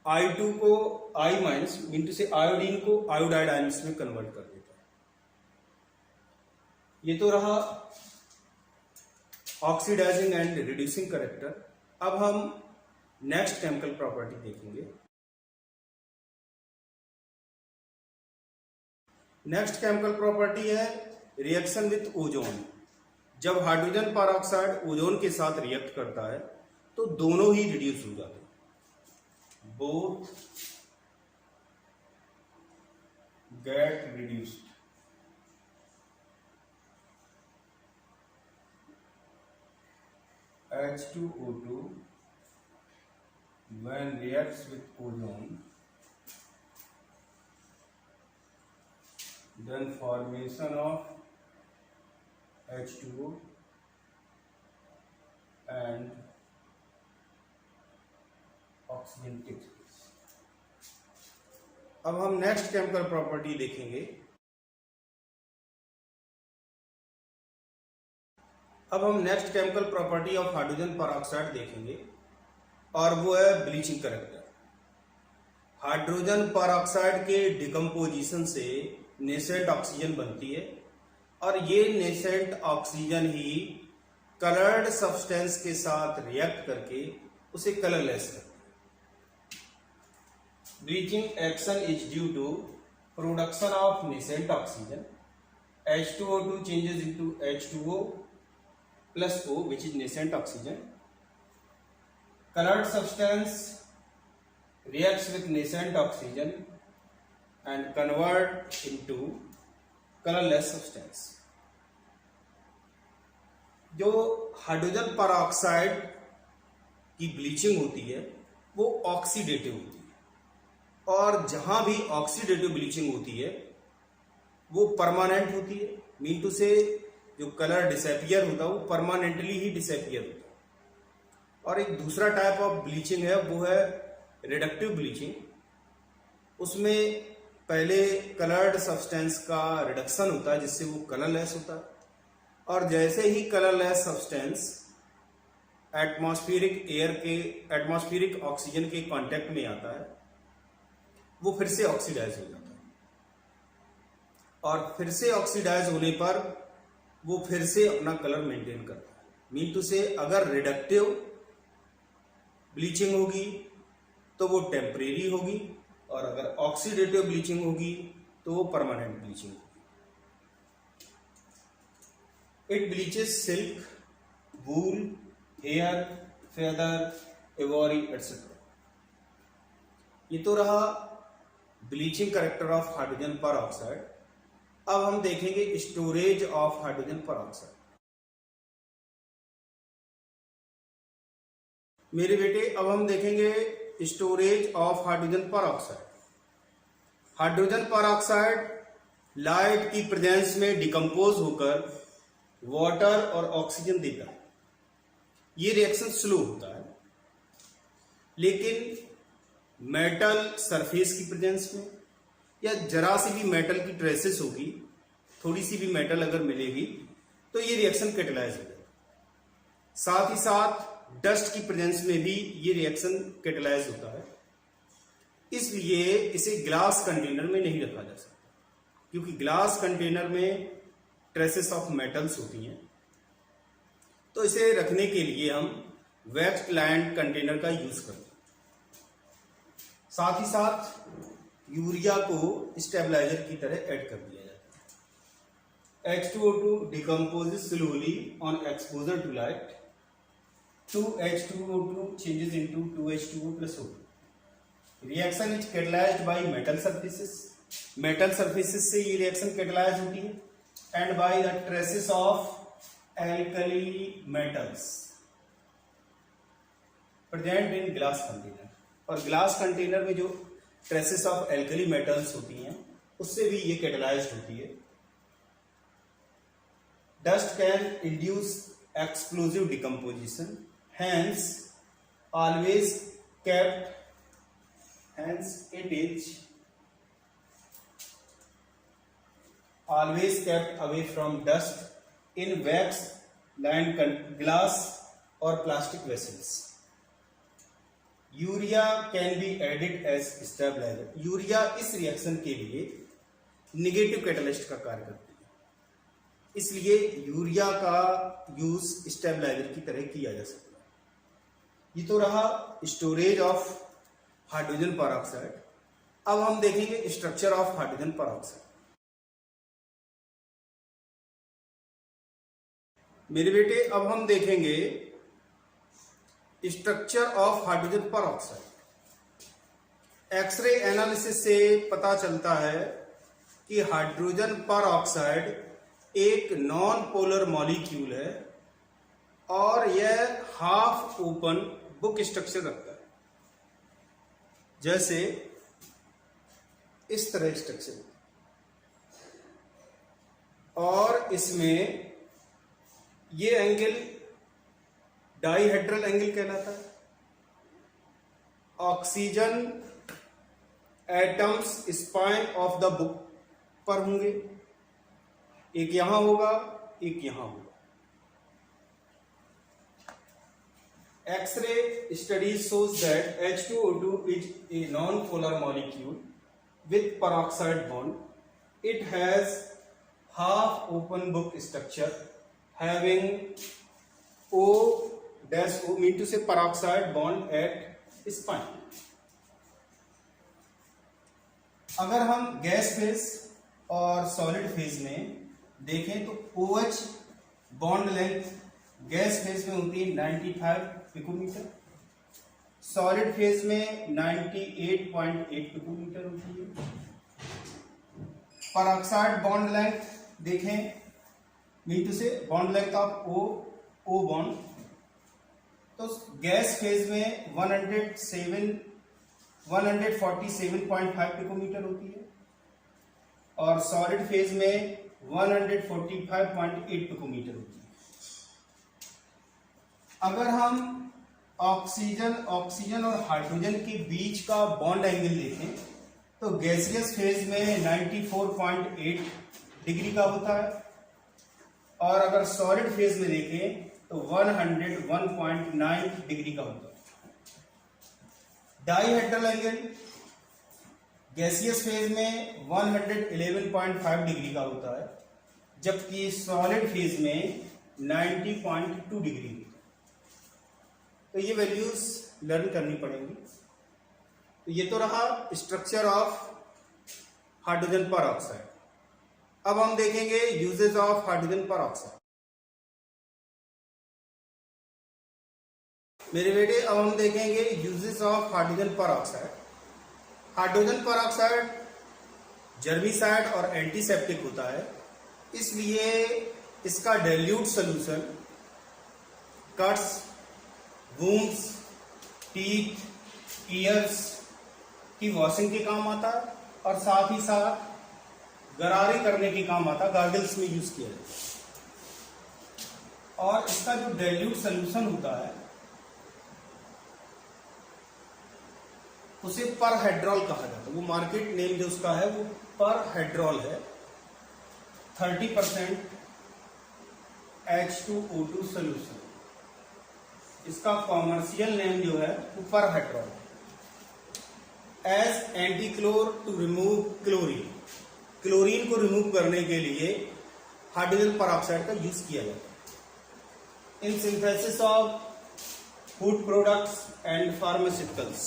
I2 को I माइनस मीन से आयोडीन को आयोडाइड आयंस में कन्वर्ट कर देता है। ये तो रहा ऑक्सीडाइजिंग एंड रिड्यूसिंग कैरेक्टर। अब हम नेक्स्ट केमिकल प्रॉपर्टी देखेंगे। नेक्स्ट केमिकल प्रॉपर्टी है रिएक्शन विथ ओजोन। जब हाइड्रोजन पर ऑक्साइड ओजोन के साथ रिएक्ट करता है तो दोनों ही रिड्यूस हो जाते हैं, both get reduced। H2O2 when reacts with ozone, then formation of H2O and oxygen takes place. अब हम नेक्स्ट केमिकल प्रॉपर्टी देखेंगे अब हम next chemical property of hydrogen peroxide देखेंगे और वो है ब्लीचिंग कैरेक्टर। हाइड्रोजन परऑक्साइड के डिकम्पोजिशन से नेसेंट ऑक्सीजन बनती है और ये नेसेंट ऑक्सीजन ही कलर्ड सब्सटेंस के साथ रिएक्ट करके उसे कलरलेस करती है। Bleaching action is due to production of nascent oxygen, H2O2 changes into H2O plus O, which is nascent oxygen. Colored substance reacts with nascent oxygen and convert into colorless substance. जो hydrogen peroxide की bleaching होती है वो oxidative होती है और जहां भी ऑक्सीडेटिव ब्लीचिंग होती है वो परमानेंट होती है। मीन टू से जो कलर डिसअपियर होता है वो परमानेंटली ही डिसअपियर होता है। और एक दूसरा टाइप ऑफ ब्लीचिंग है वो है रिडक्टिव ब्लीचिंग। उसमें पहले कलर्ड सब्सटेंस का रिडक्शन होता है जिससे वो कलरलेस होता है और जैसे ही कलरलेस सब्सटेंस एटमॉस्फेरिक ऑक्सीजन के कांटेक्ट में आता है वो फिर से ऑक्सीडाइज हो जाता है और फिर से ऑक्सीडाइज होने पर वो फिर से अपना कलर मेंटेन करता है। मीन टू से अगर रिडक्टिव ब्लीचिंग होगी तो वो टेम्परेरी होगी और अगर ऑक्सीडेटिव ब्लीचिंग होगी तो वो परमानेंट ब्लीचिंग होगी। It bleaches silk, wool, hair, feather, ivory etcetera. ये तो रहा bleaching character of hydrogen peroxide. अब हम देखेंगे स्टोरेज ऑफ हाइड्रोजन परऑक्साइड। मेरे बेटे अब हम देखेंगे storage of hydrogen peroxide. Hydrogen peroxide light की प्रेजेंस में डिकम्पोज होकर वाटर और ऑक्सीजन देता है। ये रिएक्शन स्लो होता है लेकिन मेटल सरफेस की प्रेजेंस में या जरा सी भी मेटल की ट्रेसेस होगी, थोड़ी सी भी मेटल अगर मिलेगी तो ये रिएक्शन कैटेलाइज हो जाएगा। साथ ही साथ डस्ट की प्रेजेंस में भी ये रिएक्शन कैटेलाइज होता है। इसलिए इसे ग्लास कंटेनर में नहीं रखा जा सकता क्योंकि ग्लास कंटेनर में ट्रेसेस ऑफ मेटल्स होती हैं। तो इसे रखने के लिए हम वैक्स्ड लाइन्ड कंटेनर का यूज करते हैं। साथ ही साथ यूरिया को स्टेबलाइजर की तरह ऐड कर दिया जाता है। H2O2 decomposes slowly on exposure to light. 2H2O2 changes into 2H2O plus O2. Reaction is catalyzed by metal surfaces. Metal surfaces से ये reaction catalyzed होती है and by the traces of alkali metals present in glass container. और glass container में जो traces of alkali metals होती हैं उससे भी ये कैटेलाइज्ड होती है। Dust can induce explosive decomposition, hence it is always kept away from dust in wax lined glass और plastic vessels. Urea can be added as stabiliser. Urea इस reaction के लिए निगेटिव कैटलिस्ट का कार्य करती है, इसलिए यूरिया का यूज स्टेबलाइजर की तरह किया जा सकता है। ये तो रहा स्टोरेज ऑफ हाइड्रोजन परऑक्साइड। अब हम देखेंगे स्ट्रक्चर ऑफ हाइड्रोजन परऑक्साइड। मेरे बेटे अब हम देखेंगे structure of hydrogen peroxide. X-ray analysis से पता चलता है कि हाइड्रोजन परऑक्साइड एक नॉन पोलर मॉलिक्यूल है और यह हाफ ओपन बुक स्ट्रक्चर रखता है। जैसे इस तरह स्ट्रक्चर और इसमें ये एंगल डाइहेड्रल एंगल कहलाता है। Oxygen atoms spine of the book पर होंगे, एक यहां होगा एक यहां होगा। X-ray study shows that H2O2 is a non-polar molecule with peroxide bond. It has half open book structure having O dash O, mean to say peroxide bond at spine. अगर हम गैस फेज और solid phase में देखें तो OH bond length gas phase में होती है 95 picometre, solid phase में 98.8 पिकोमीटर होती है। पेरोक्साइड बॉन्ड लेंथ देखें, मीन टू से bond length of O bond, तो गैस फेज में 147.5 पिकोमीटर होती है और सॉलिड फेज में 145.8 पिकोमीटर होती है। अगर हम ऑक्सीजन और हाइड्रोजन के बीच का बॉन्ड एंगल देखें तो गैसियस फेज में 94.8 डिग्री का होता है और अगर सॉलिड फेज में देखें तो 101.9 डिग्री का होता है। डाइहेड्रल एंगल गैसियस फेज में 111.5 डिग्री का होता है जबकि सॉलिड फेज में 90.2 डिग्री होता है। तो ये वैल्यूज लर्न करनी पड़ेंगी। तो ये तो रहा स्ट्रक्चर ऑफ हाइड्रोजन पेरोक्साइड। अब हम देखेंगे यूजेस ऑफ हाइड्रोजन पेरोक्साइड। मेरे बेटे अब हम देखेंगे uses of hydrogen peroxide. Hydrogen peroxide germicide और एंटीसेप्टिक होता है, इसलिए इसका dilute solution cuts, wounds, teeth, years की वॉशिंग के काम आता है और साथ ही साथ गरारे करने के काम आता है, गार्गल्स में यूज किया जाता है। और इसका जो डाइल्यूट सॉल्यूशन होता है उसे परहेड्रॉल कहा जाता है। वो मार्केट नेम जो उसका है वो परहेड्रॉल है। 30% H2O2 सॉल्यूशन, इसका कॉमर्शियल नेम जो है वो परहेड्रॉल है। As antichlor to remove chlorine, chlorine को रिमूव करने के लिए हाइड्रोजन पेरोक्साइड का यूज किया जाता है। In synthesis of food products and pharmaceuticals,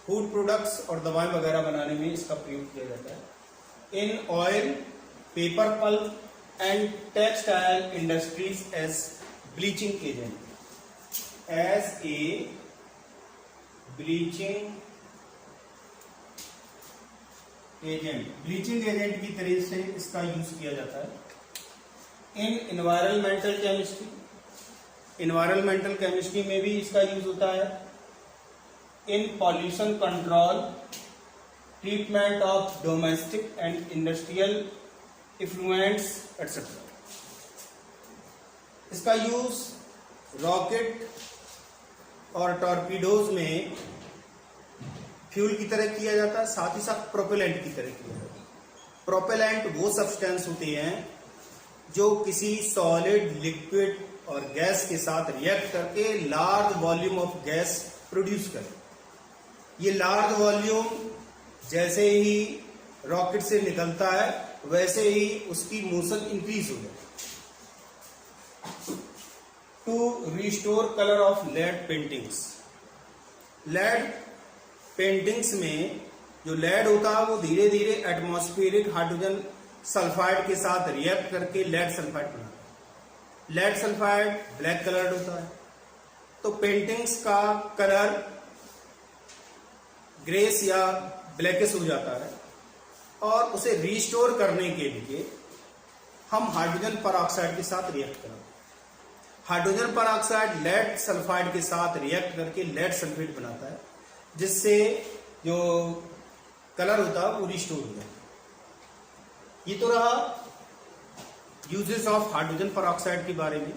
food products और दवाएं वगैरह बनाने में इसका प्रयोग किया जाता है। In oil, paper pulp and textile industries as bleaching agent, as a bleaching agent, bleaching agent की तरह से इसका यूज किया जाता है। In environmental chemistry, environmental chemistry में भी इसका यूज होता है। In pollution control, treatment of domestic and industrial effluents etcetera. इसका यूज रॉकेट और टॉर्पीडोज में फ्यूल की तरह किया जाता है, साथ ही साथ प्रोपेलेंट की तरह किया जाता है। प्रोपेलेंट वो सब्सटेंस होते हैं जो किसी सॉलिड, लिक्विड और गैस के साथ रिएक्ट करके large volume of gas produce करें। ये लार्ज वॉल्यूम जैसे ही रॉकेट से निकलता है वैसे ही उसकी मोशन इंक्रीज हो जाए। To restore colour of lead paintings, lead paintings में जो लेड होता है वो धीरे धीरे एटमॉस्फेरिक हाइड्रोजन सल्फाइड के साथ रिएक्ट करके लेड सल्फाइड बनाता है। लेड सल्फाइड ब्लैक कलर्ड होता है, तो पेंटिंग्स का कलर ग्रेस या ब्लैकिश हो जाता है और उसे रिस्टोर करने के लिए हम हाइड्रोजन पेरोक्साइड के साथ रिएक्ट करते हैं। हाइड्रोजन पेरोक्साइड लेड सल्फाइड के साथ रिएक्ट करके लेड सल्फेट बनाता है, जिससे जो कलर होता है वो रिस्टोर हो जाता है। ये तो रहा यूजेस ऑफ हाइड्रोजन पेरोक्साइड के बारे में।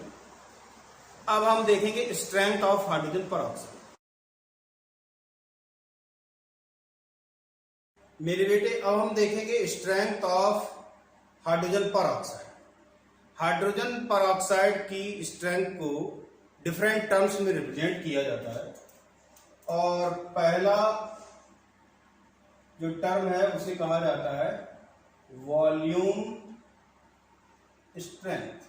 अब हम देखेंगे स्ट्रेंथ ऑफ हाइड्रोजन पेरोक्साइड। मेरे बेटे अब हम देखेंगे strength of hydrogen peroxide. Hydrogen peroxide की स्ट्रेंथ को डिफरेंट टर्म्स में रिप्रेजेंट किया जाता है। और पहला जो टर्म है उसे कहा जाता है वॉल्यूम स्ट्रेंथ।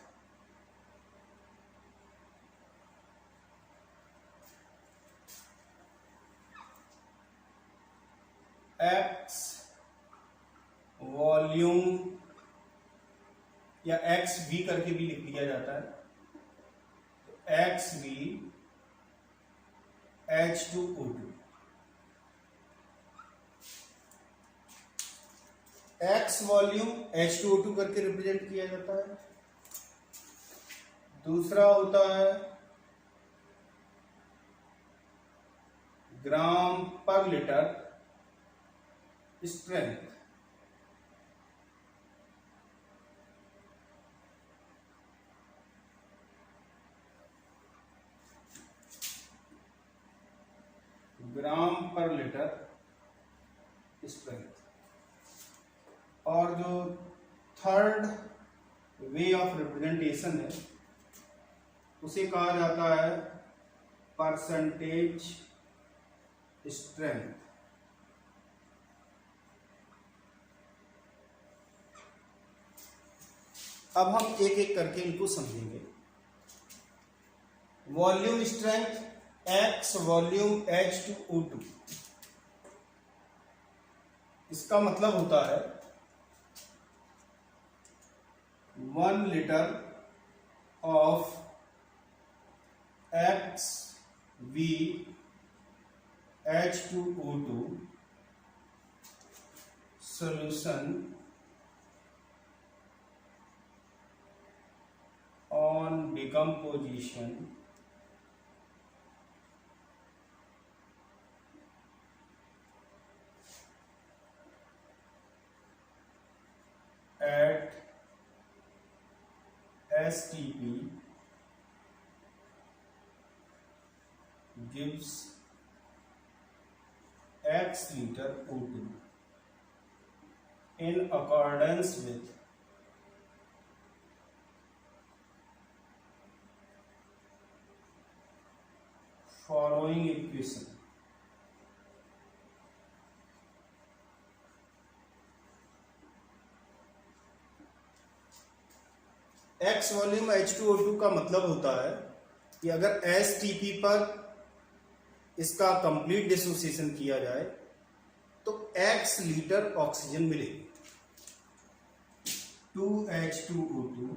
एक्स वॉल्यूम या एक्स वी करके भी लिख दिया जाता है, तो x V H2O2। X volume H2O2 करके रिप्रेजेंट किया जाता है। दूसरा होता है ग्राम per litre strength. Gram per litre strength. और जो थर्ड वे ऑफ रिप्रेजेंटेशन है उसे कहा जाता है परसेंटेज स्ट्रेंथ। अब हम एक एक करके इनको समझेंगे। Volume strength x volume H2O2, इसका मतलब होता है 1 litre of X V H2O2 solution on decomposition at STP gives X liter O2 in accordance with following equation। X volume H2O2 का मतलब होता है कि अगर STP पर इसका कंप्लीट डिसोसिएशन किया जाए तो X लीटर ऑक्सीजन मिलेगी। 2H2O2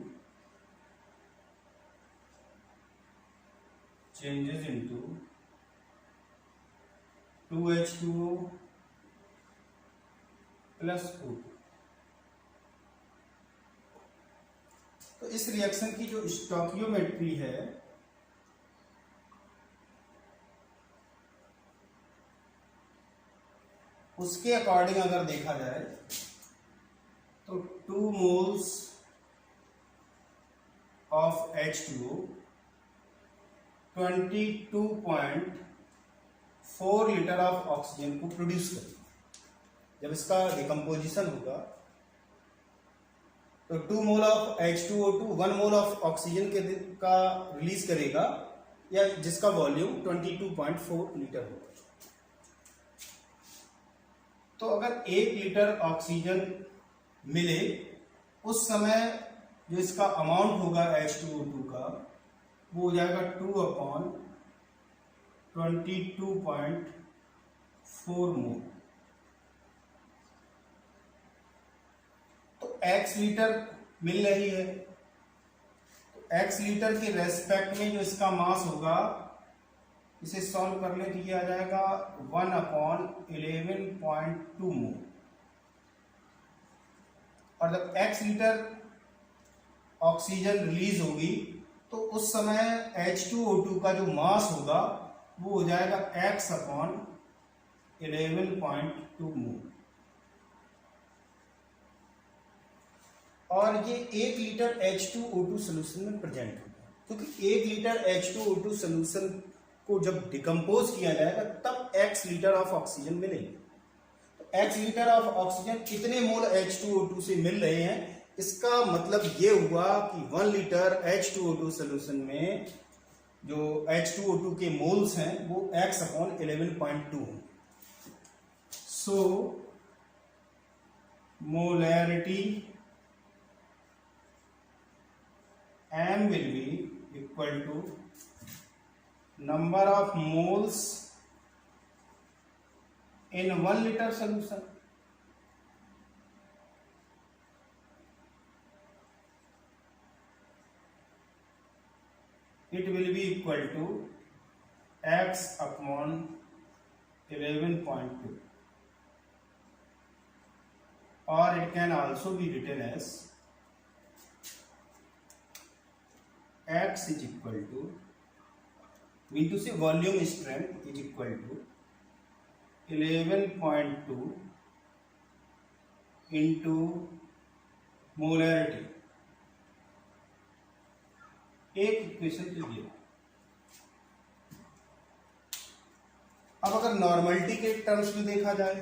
changes into 2H2O plus O2। तो इस रिएक्शन की जो स्टोकियोमेट्री है उसके अकॉर्डिंग अगर देखा जाए तो 2 moles of H2O 22.4 litre of oxygen को प्रोड्यूस करेगी। जब इसका डिकम्पोजिशन होगा तो 2 mole of H2O2 1 mole of oxygen का रिलीज करेगा, या जिसका वॉल्यूम 22.4 लीटर होगा। तो अगर 1 लीटर ऑक्सीजन मिले उस समय जो इसका अमाउंट होगा H2O2 का वो हो जाएगा 2/22.4 मोल। तो x लीटर मिल रही है, तो x लीटर के रेस्पेक्ट में जो इसका मास होगा इसे सॉल्व करने के लिए आ जाएगा 1/11.2 मोल। और जब x लीटर ऑक्सीजन रिलीज होगी तो उस समय H2O2 का जो मास होगा वो हो जाएगा x/11.2 मोल। और ये 1 लीटर H2O2 सोल्यूशन में प्रेजेंट होगा, क्योंकि 1 लीटर H2O2 सोल्यूशन को जब डिकम्पोज किया जाएगा तब x लीटर ऑफ ऑक्सीजन मिलेगी। तो x लीटर ऑफ ऑक्सीजन कितने मोल H2O2 से मिल रहे हैं, इसका मतलब ये हुआ कि 1 लीटर H2O2 सोल्यूशन में जो H2O2 के मोल्स हैं वो x/11.2 हैं। सो molarity M will be equal to number of moles in 1 liter solution. It will be equal to x/11.2, or it can also be written as x is equal to, mean to say volume strength is equal to 11.2 into molarity. एक equation लीजिए। अब अगर normality के terms में देखा जाए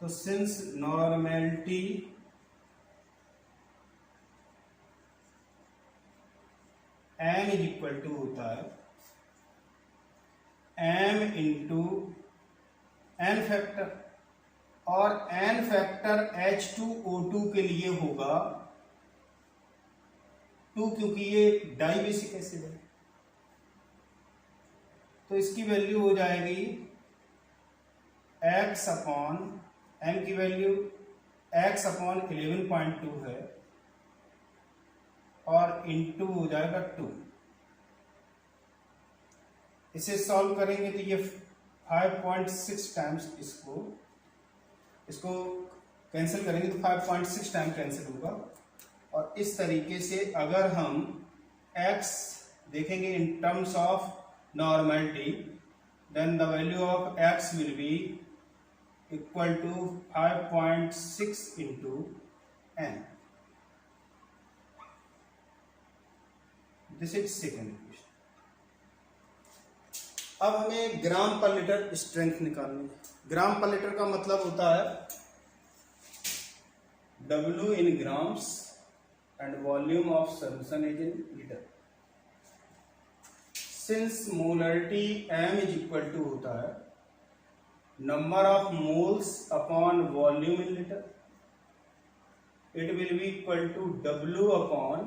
तो since normality m is equal to होता है m इंटू n फैक्टर, और n फैक्टर H2O2 के लिए होगा 2, क्योंकि ये डाई बेसिक एसिड है। तो इसकी वैल्यू हो जाएगी m की वैल्यू x/11.2 है और इंटू हो जाएगा 2। इसे सॉल्व करेंगे तो ये 5.6 टाइम्स इसको कैंसिल करेंगे तो 5.6 टाइम कैंसिल होगा। और इस तरीके से अगर हम x देखेंगे in terms of normality, then the value of x will be equal to 5.6 into n। This is second equation. अब हमें ग्राम पर लीटर स्ट्रेंथ निकालनी है। ग्राम पर लीटर का मतलब होता है W in grams and volume of solution is in liter. Since molarity M is equal to होता है number of moles upon volume in liter, it will be equal to W upon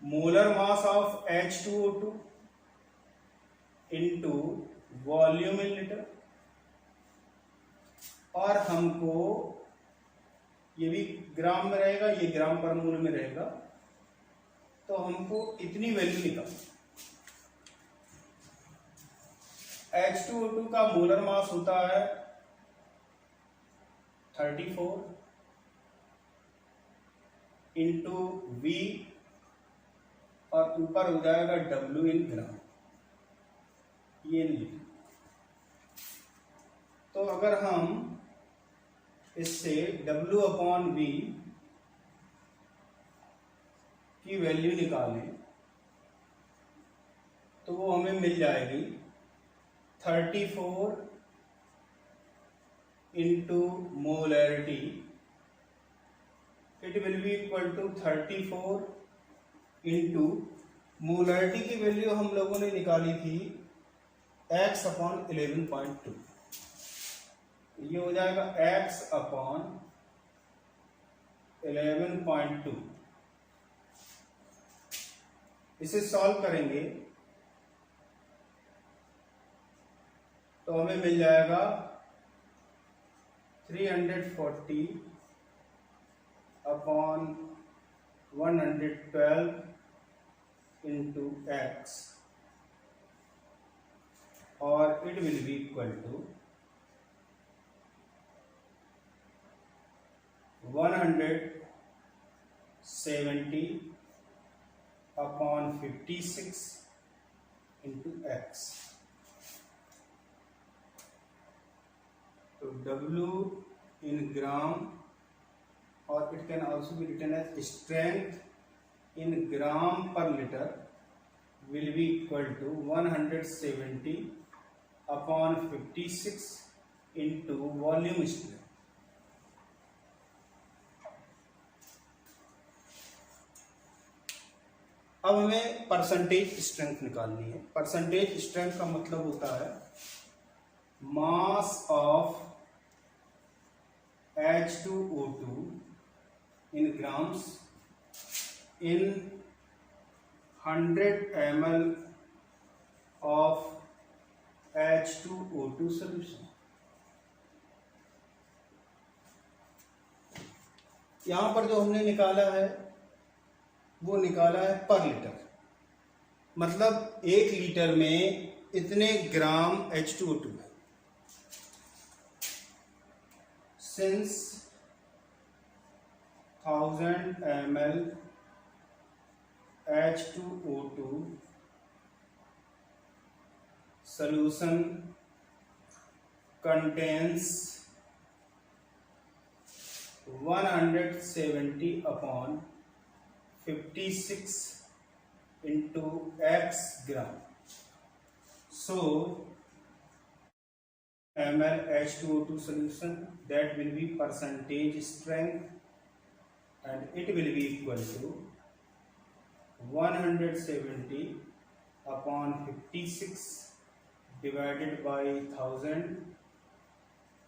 molar mass of H2O2 into volume in liter। और हमको ये भी ग्राम में रहेगा, ये ग्राम पर मोल में रहेगा, तो हमको इतनी वैल्यू निकालनी। H2O2 का मोलर मास होता है 34 इंटू V, और ऊपर हो जाएगा W इन ग्राम, ये लीटर। तो अगर हम इससे W अपॉन V की वैल्यू निकालें तो वो हमें मिल जाएगी 34 into molarity, it will be equal to 34 into molarity की वैल्यू हम लोगों ने निकाली थी x/11.2। ये हो जाएगा x/11.2। इसे सॉल्व करेंगे तो हमें मिल जाएगा 340 अपॉन 112 इंटू x, और it will be equal to 170 upon 56 into x। तो W in gram, or it can also be written as strength in gram per liter, will be equal to 170 upon 56 into volume strength। अब हमें percentage strength निकालनी है। Percentage strength का मतलब होता है mass of H2O2 in grams in 100 ml of H2O2 solution। यहां पर जो हमने निकाला है वो निकाला है पर लीटर, मतलब 1 लीटर में इतने ग्राम H2O2 है। Since 1000 ml H2O2 solution contains 170 upon 56 into x gram, so ml H2O2 solution, that will be percentage strength, and it will be equal to 170 upon 56 divided by 1000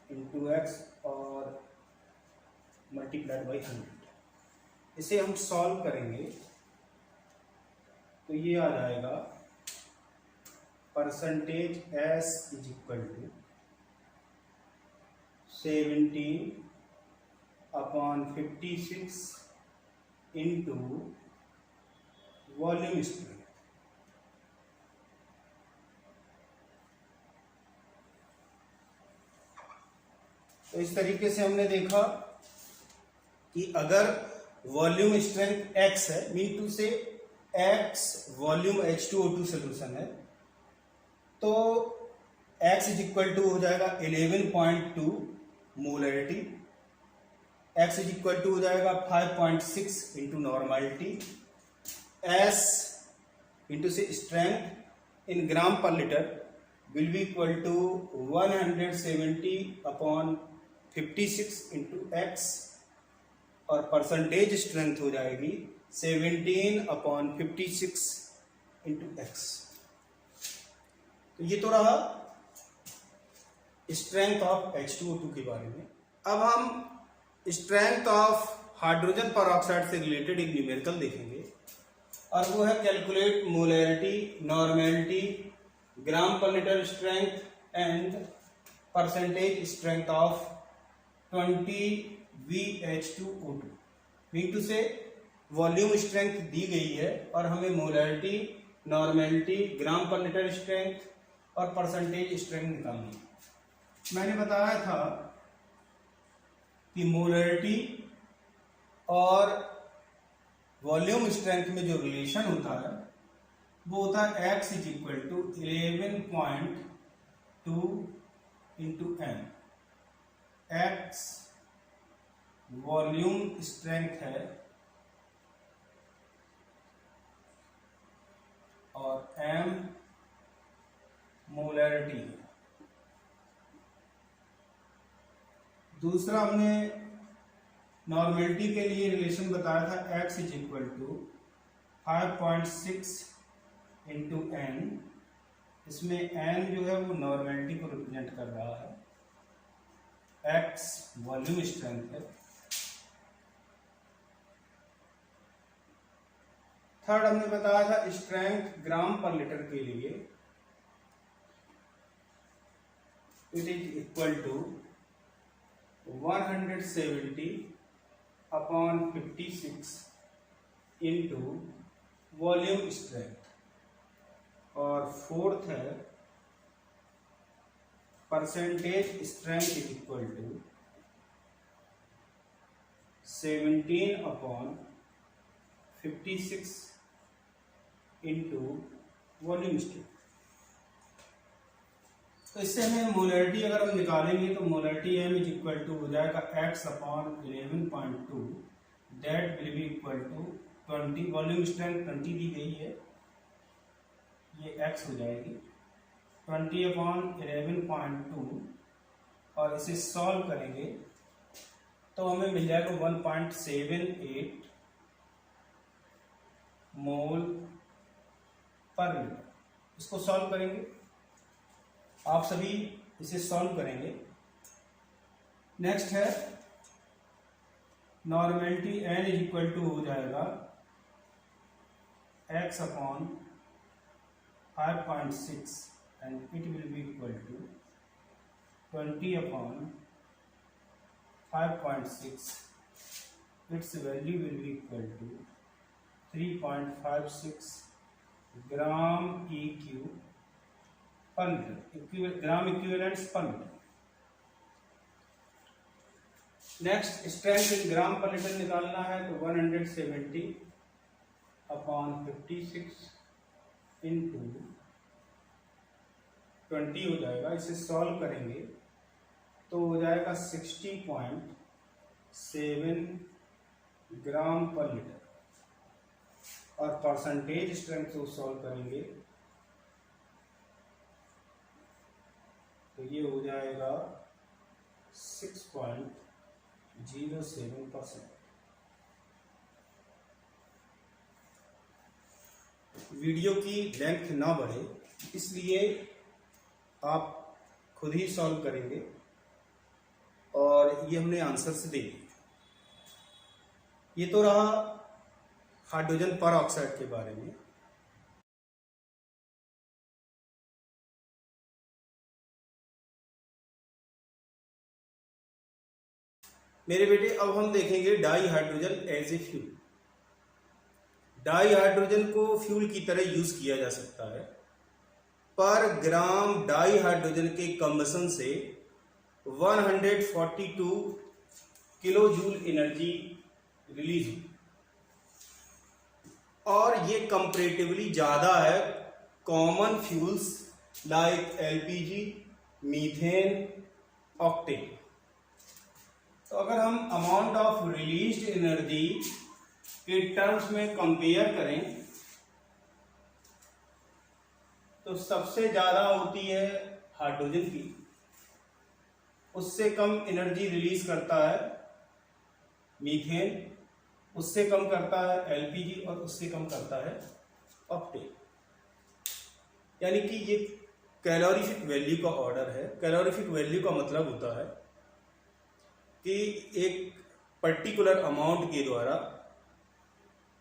into x और multiplied by 100। इसे हम solve करेंगे तो ये आ जाएगा percentage S is equal to 17 upon 56 into volume strength. तो इस तरीके से हमने देखा कि अगर वॉल्यूम स्ट्रेंथ x है, mean to say x volume H2O2 solution है, तो x इज इक्वल टू हो जाएगा 11.2 molarity, x is equal to हो जाएगा 5.6 इंटू नॉर्मलिटी, s इंटू से strength in gram per litre will be equal to 170 upon 56 into x, और percentage strength हो जाएगी 17 अपॉन 56 इंटू x। तो ये तो रहा स्ट्रेंथ ऑफ H2O2 के बारे में। अब हम स्ट्रेंथ ऑफ हाइड्रोजन परऑक्साइड से रिलेटेड एक न्यूमेरिकल देखेंगे, और वो है calculate molarity, normality, gram per litre strength and percentage strength of 20 VH2O2। V2 से वॉल्यूम स्ट्रेंथ दी गई है और हमें मोलरिटी, नॉर्मेलिटी, ग्राम पर लीटर स्ट्रेंथ और परसेंटेज स्ट्रेंथ निकालनी है। मैंने बताया था कि मोलरिटी और वॉल्यूम स्ट्रेंथ में जो रिलेशन होता है वो होता है x is equal to 11.2 into m। x volume strength है और m मोलरिटी है। दूसरा हमने नॉर्मेलिटी के लिए रिलेशन बताया था x is equal to 5.6 into n। इसमें n जो है वो नॉर्मेलिटी को रिप्रेजेंट कर रहा है, x वॉल्यूम स्ट्रेंथ है। थर्ड हमने बताया था स्ट्रेंथ ग्राम पर लीटर के लिए it is equal to 170 upon 56 into volume strength. और फोर्थ है percentage strength is equal to 17 upon 56 into volume strength. तो इससे हमें मोलरिटी अगर हम निकालेंगे तो molarity m is equal to हो जाएगा x upon 11.2, that will be equal to 20। Volume strength 20 दी गई है, ये x हो जाएगी 20 अपॉन 11.2, और इसे सॉल्व करेंगे तो हमें मिल जाएगा 1.78 मोल पर लीटर। इसको सॉल्व करेंगे, आप सभी इसे सॉल्व करेंगे। नेक्स्ट है normality, n is equal to हो जाएगा x upon 5.6 and it will be equal to 20 upon 5.6, its value will be equal to 3.56 gram EQ per litre, gram equivalents per litre. Next strength in gram per litre निकालना है, तो 170 upon 56 into 20 हो जाएगा। इसे solve करेंगे तो हो जाएगा 60.7 ग्राम पर लीटर, और परसेंटेज स्ट्रेंथ को सॉल्व करेंगे तो ये हो जाएगा 6.07%। वीडियो की लेंथ ना बढ़े इसलिए आप खुद ही सॉल्व करेंगे, और ये हमने आंसर से दे दिया। ये तो रहा हाइड्रोजन पर ऑक्साइड के बारे में। मेरे बेटे अब हम देखेंगे dihydrogen as a fuel. Dihydrogen को फ्यूल की तरह यूज किया जा सकता है। पर ग्राम डाई हाइड्रोजन के कंबसन से 142 किलो जूल एनर्जी रिलीज हुई, और ये कंपैरेटिवली ज्यादा है common fuels like LPG, methane, octane. तो अगर हम अमाउंट ऑफ रिलीज्ड एनर्जी के टर्म्स में कंपेयर करें तो सबसे ज्यादा होती है हाइड्रोजन की, उससे कम एनर्जी रिलीज करता है मीथेन, उससे कम करता है एलपीजी, और उससे कम करता है ऑक्टेन। यानी कि ये कैलोरीफिक वैल्यू का ऑर्डर है। कैलोरीफिक वैल्यू का मतलब होता है कि एक पर्टिकुलर अमाउंट के द्वारा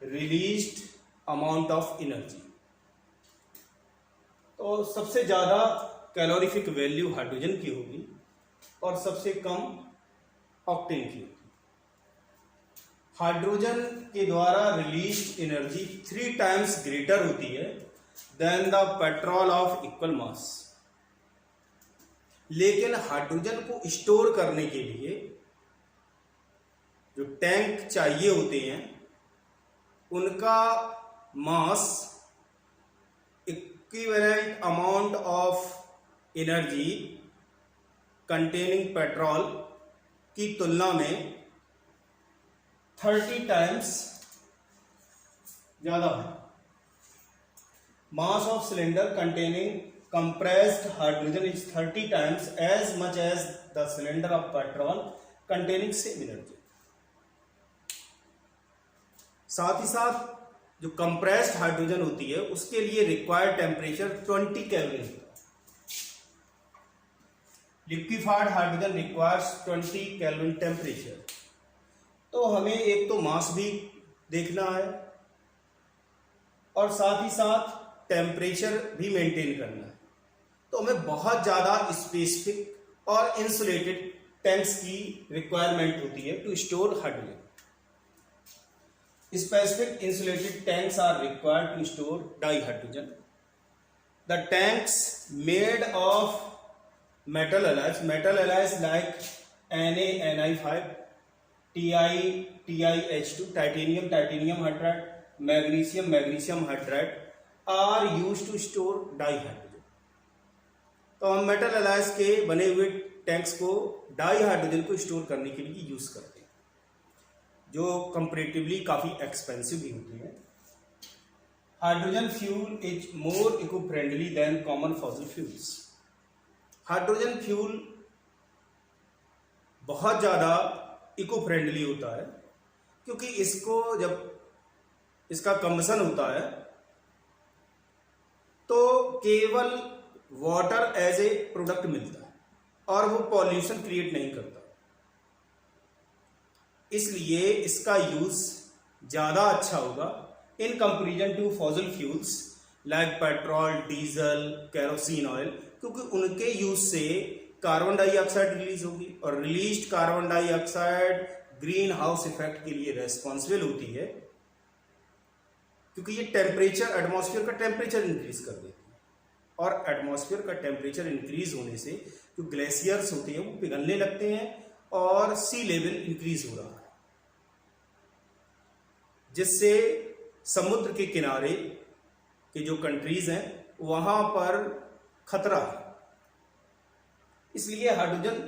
रिलीज्ड अमाउंट ऑफ एनर्जी। तो सबसे ज्यादा कैलोरीफिक वैल्यू हाइड्रोजन की होगी और सबसे कम ऑक्टेन की होगी। हाइड्रोजन के द्वारा रिलीज्ड एनर्जी 3 टाइम्स ग्रेटर होती है than the petrol of equal mass. लेकिन हाइड्रोजन को स्टोर करने के लिए जो टैंक चाहिए होते हैं उनका mass equivalent amount of energy containing petrol की तुलना में 30 टाइम्स ज्यादा है। Mass of cylinder containing compressed hydrogen is 30 times as much as the cylinder of petrol containing same energy। साथ ही साथ जो कंप्रेस्ड हाइड्रोजन होती है उसके लिए रिक्वायर्ड टेम्परेचर 20 केल्विन होता है। Liquefied hydrogen requires 20 kelvin temperature. तो हमें एक तो मास भी देखना है और साथ ही साथ टेम्परेचर भी मेंटेन करना है। तो हमें बहुत ज्यादा स्पेसिफिक और इंसुलेटेड टैंक्स की रिक्वायरमेंट होती है to store hydrogen. Specific insulated tanks are required to store dihydrogen. The tanks made of metal alloys like Na, Ni5, Ti, TiH2, titanium hydride, magnesium hydride are used to store dihydrogen. तो हम metal alliance के बने हुए tanks को di hydrogen को store करने के लिए यूज करते हैं, जो कंपैरेटिवली काफी एक्सपेंसिव भी होते हैं। Hydrogen fuel is more eco friendly than common fossil fuels. Hydrogen fuel बहुत ज्यादा इको फ्रेंडली होता है क्योंकि इसको जब इसका कंबसन होता है तो केवल वाटर एज ए प्रोडक्ट मिलता है और वो पॉल्यूशन क्रिएट नहीं करता। इसलिए इसका यूज ज्यादा अच्छा होगा in comparison to fossil fuels like petrol, diesel, kerosene oil, क्योंकि उनके यूज से कार्बन डाइऑक्साइड रिलीज होगी और released carbon dioxide green house effect के लिए रेस्पॉन्सिबल होती है, क्योंकि ये टेम्परेचर, एटमॉस्फेयर का टेम्परेचर इंक्रीज कर देती है और एटमॉस्फेयर का टेम्परेचर इंक्रीज होने से जो ग्लेशियर्स होते हैं वो पिघलने लगते हैं और सी लेवल इंक्रीज हो रहा है, जिससे समुद्र के किनारे के जो कंट्रीज हैं वहां पर खतरा है। इसलिए हाइड्रोजन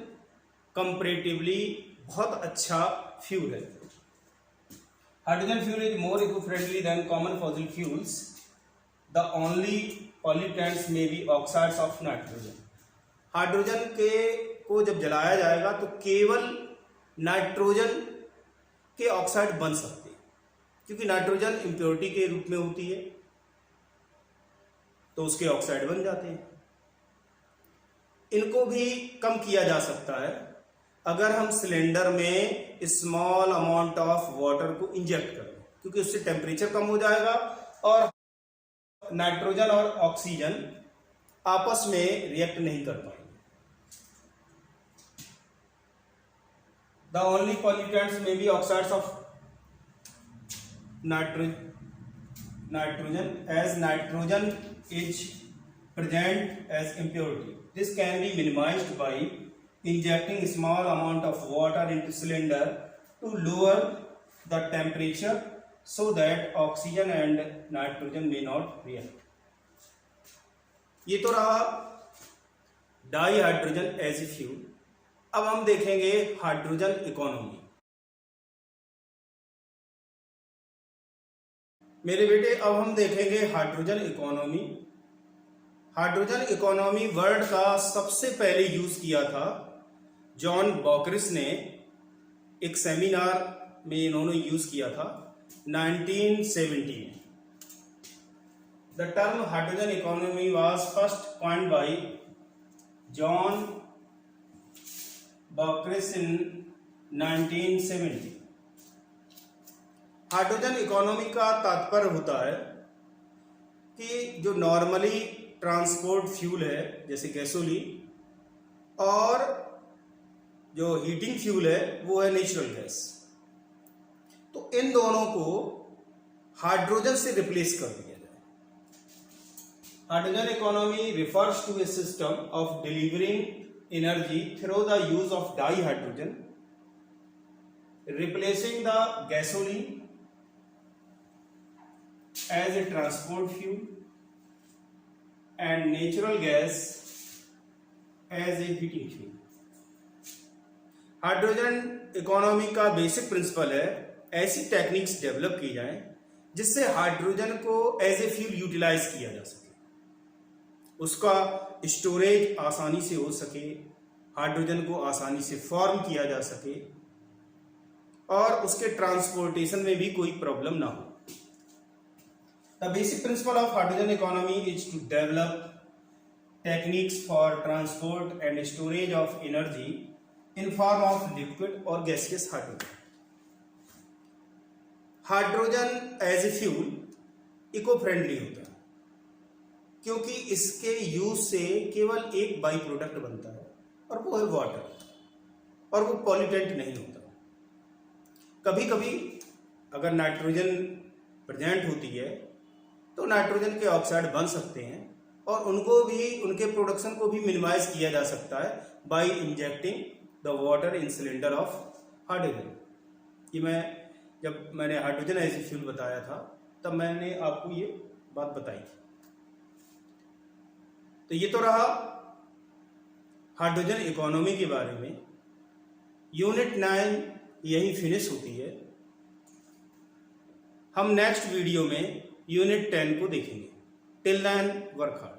कंपैरेटिवली बहुत अच्छा फ्यूल है। Hydrogen fuel is more eco friendly than common fossil fuels. The only pollutants may be oxides of nitrogen. Hydrogen को जब जलाया जाएगा तो केवल नाइट्रोजन के ऑक्साइड बन सकते हैं, क्योंकि नाइट्रोजन इम्प्योरिटी के रूप में होती है तो उसके ऑक्साइड बन जाते हैं। इनको भी कम किया जा सकता है अगर हम सिलेंडर में स्मॉल अमाउंट ऑफ वाटर को इंजेक्ट कर दें, क्योंकि उससे टेम्परेचर कम हो जाएगा और नाइट्रोजन और ऑक्सीजन आपस में रिएक्ट नहीं कर पाएंगे। The only pollutants may be oxides of nitrogen as nitrogen is present as impurity. This can be minimized by injecting small amount of water into cylinder to lower the temperature so that oxygen and nitrogen may not react. ये तो रहा dihydrogen as a fuel. अब हम देखेंगे hydrogen economy. मेरे बेटे अब हम देखेंगे hydrogen economy. Hydrogen economy word का सबसे पहले यूज किया था जॉन बॉकरिस ने, एक सेमिनार में इन्होंने यूज किया था 1970 में। The term hydrogen economy was first coined by John Bockris in 1970। Hydrogen economy का तात्पर्य होता है कि जो नॉर्मली ट्रांसपोर्ट फ्यूल है जैसे गैसोलीन, और जो हीटिंग फ्यूल है वो है नेचुरल गैस, तो इन दोनों को हाइड्रोजन से रिप्लेस कर दिया जाए। Hydrogen economy refers to a system of delivering energy through the use of dihydrogen, replacing the gasoline as a transport fuel and natural gas as a heating fuel. Hydrogen economy का basic principle है ऐसी techniques develop की जाएं जिससे hydrogen को as a fuel utilise किया जा सके, उसका स्टोरेज आसानी से हो सके, हाइड्रोजन को आसानी से फॉर्म किया जा सके और उसके ट्रांसपोर्टेशन में भी कोई प्रॉब्लम ना हो। The basic principle of hydrogen economy is to develop techniques for transport and storage of energy in form of liquid or gaseous hydrogen. Hydrogen as a fuel eco friendly होता है क्योंकि इसके use से केवल एक by product बनता है और वो है वाटर, और वो पॉल्यूटेंट नहीं होता। कभी कभी अगर नाइट्रोजन प्रेजेंट होती है तो नाइट्रोजन के ऑक्साइड बन सकते हैं और उनको भी, उनके प्रोडक्शन को भी मिनिमाइज किया जा सकता है by injecting the water in cylinder of hydrogen. ये जब मैंने हाइड्रोजन एज ए फ्यूल बताया था तब मैंने आपको ये बात बताई थी। तो ये तो रहा हाइड्रोजन इकोनॉमी के बारे में। यूनिट 9 यही फिनिश होती है। हम नेक्स्ट वीडियो में यूनिट 10 को देखेंगे। Till then work hard.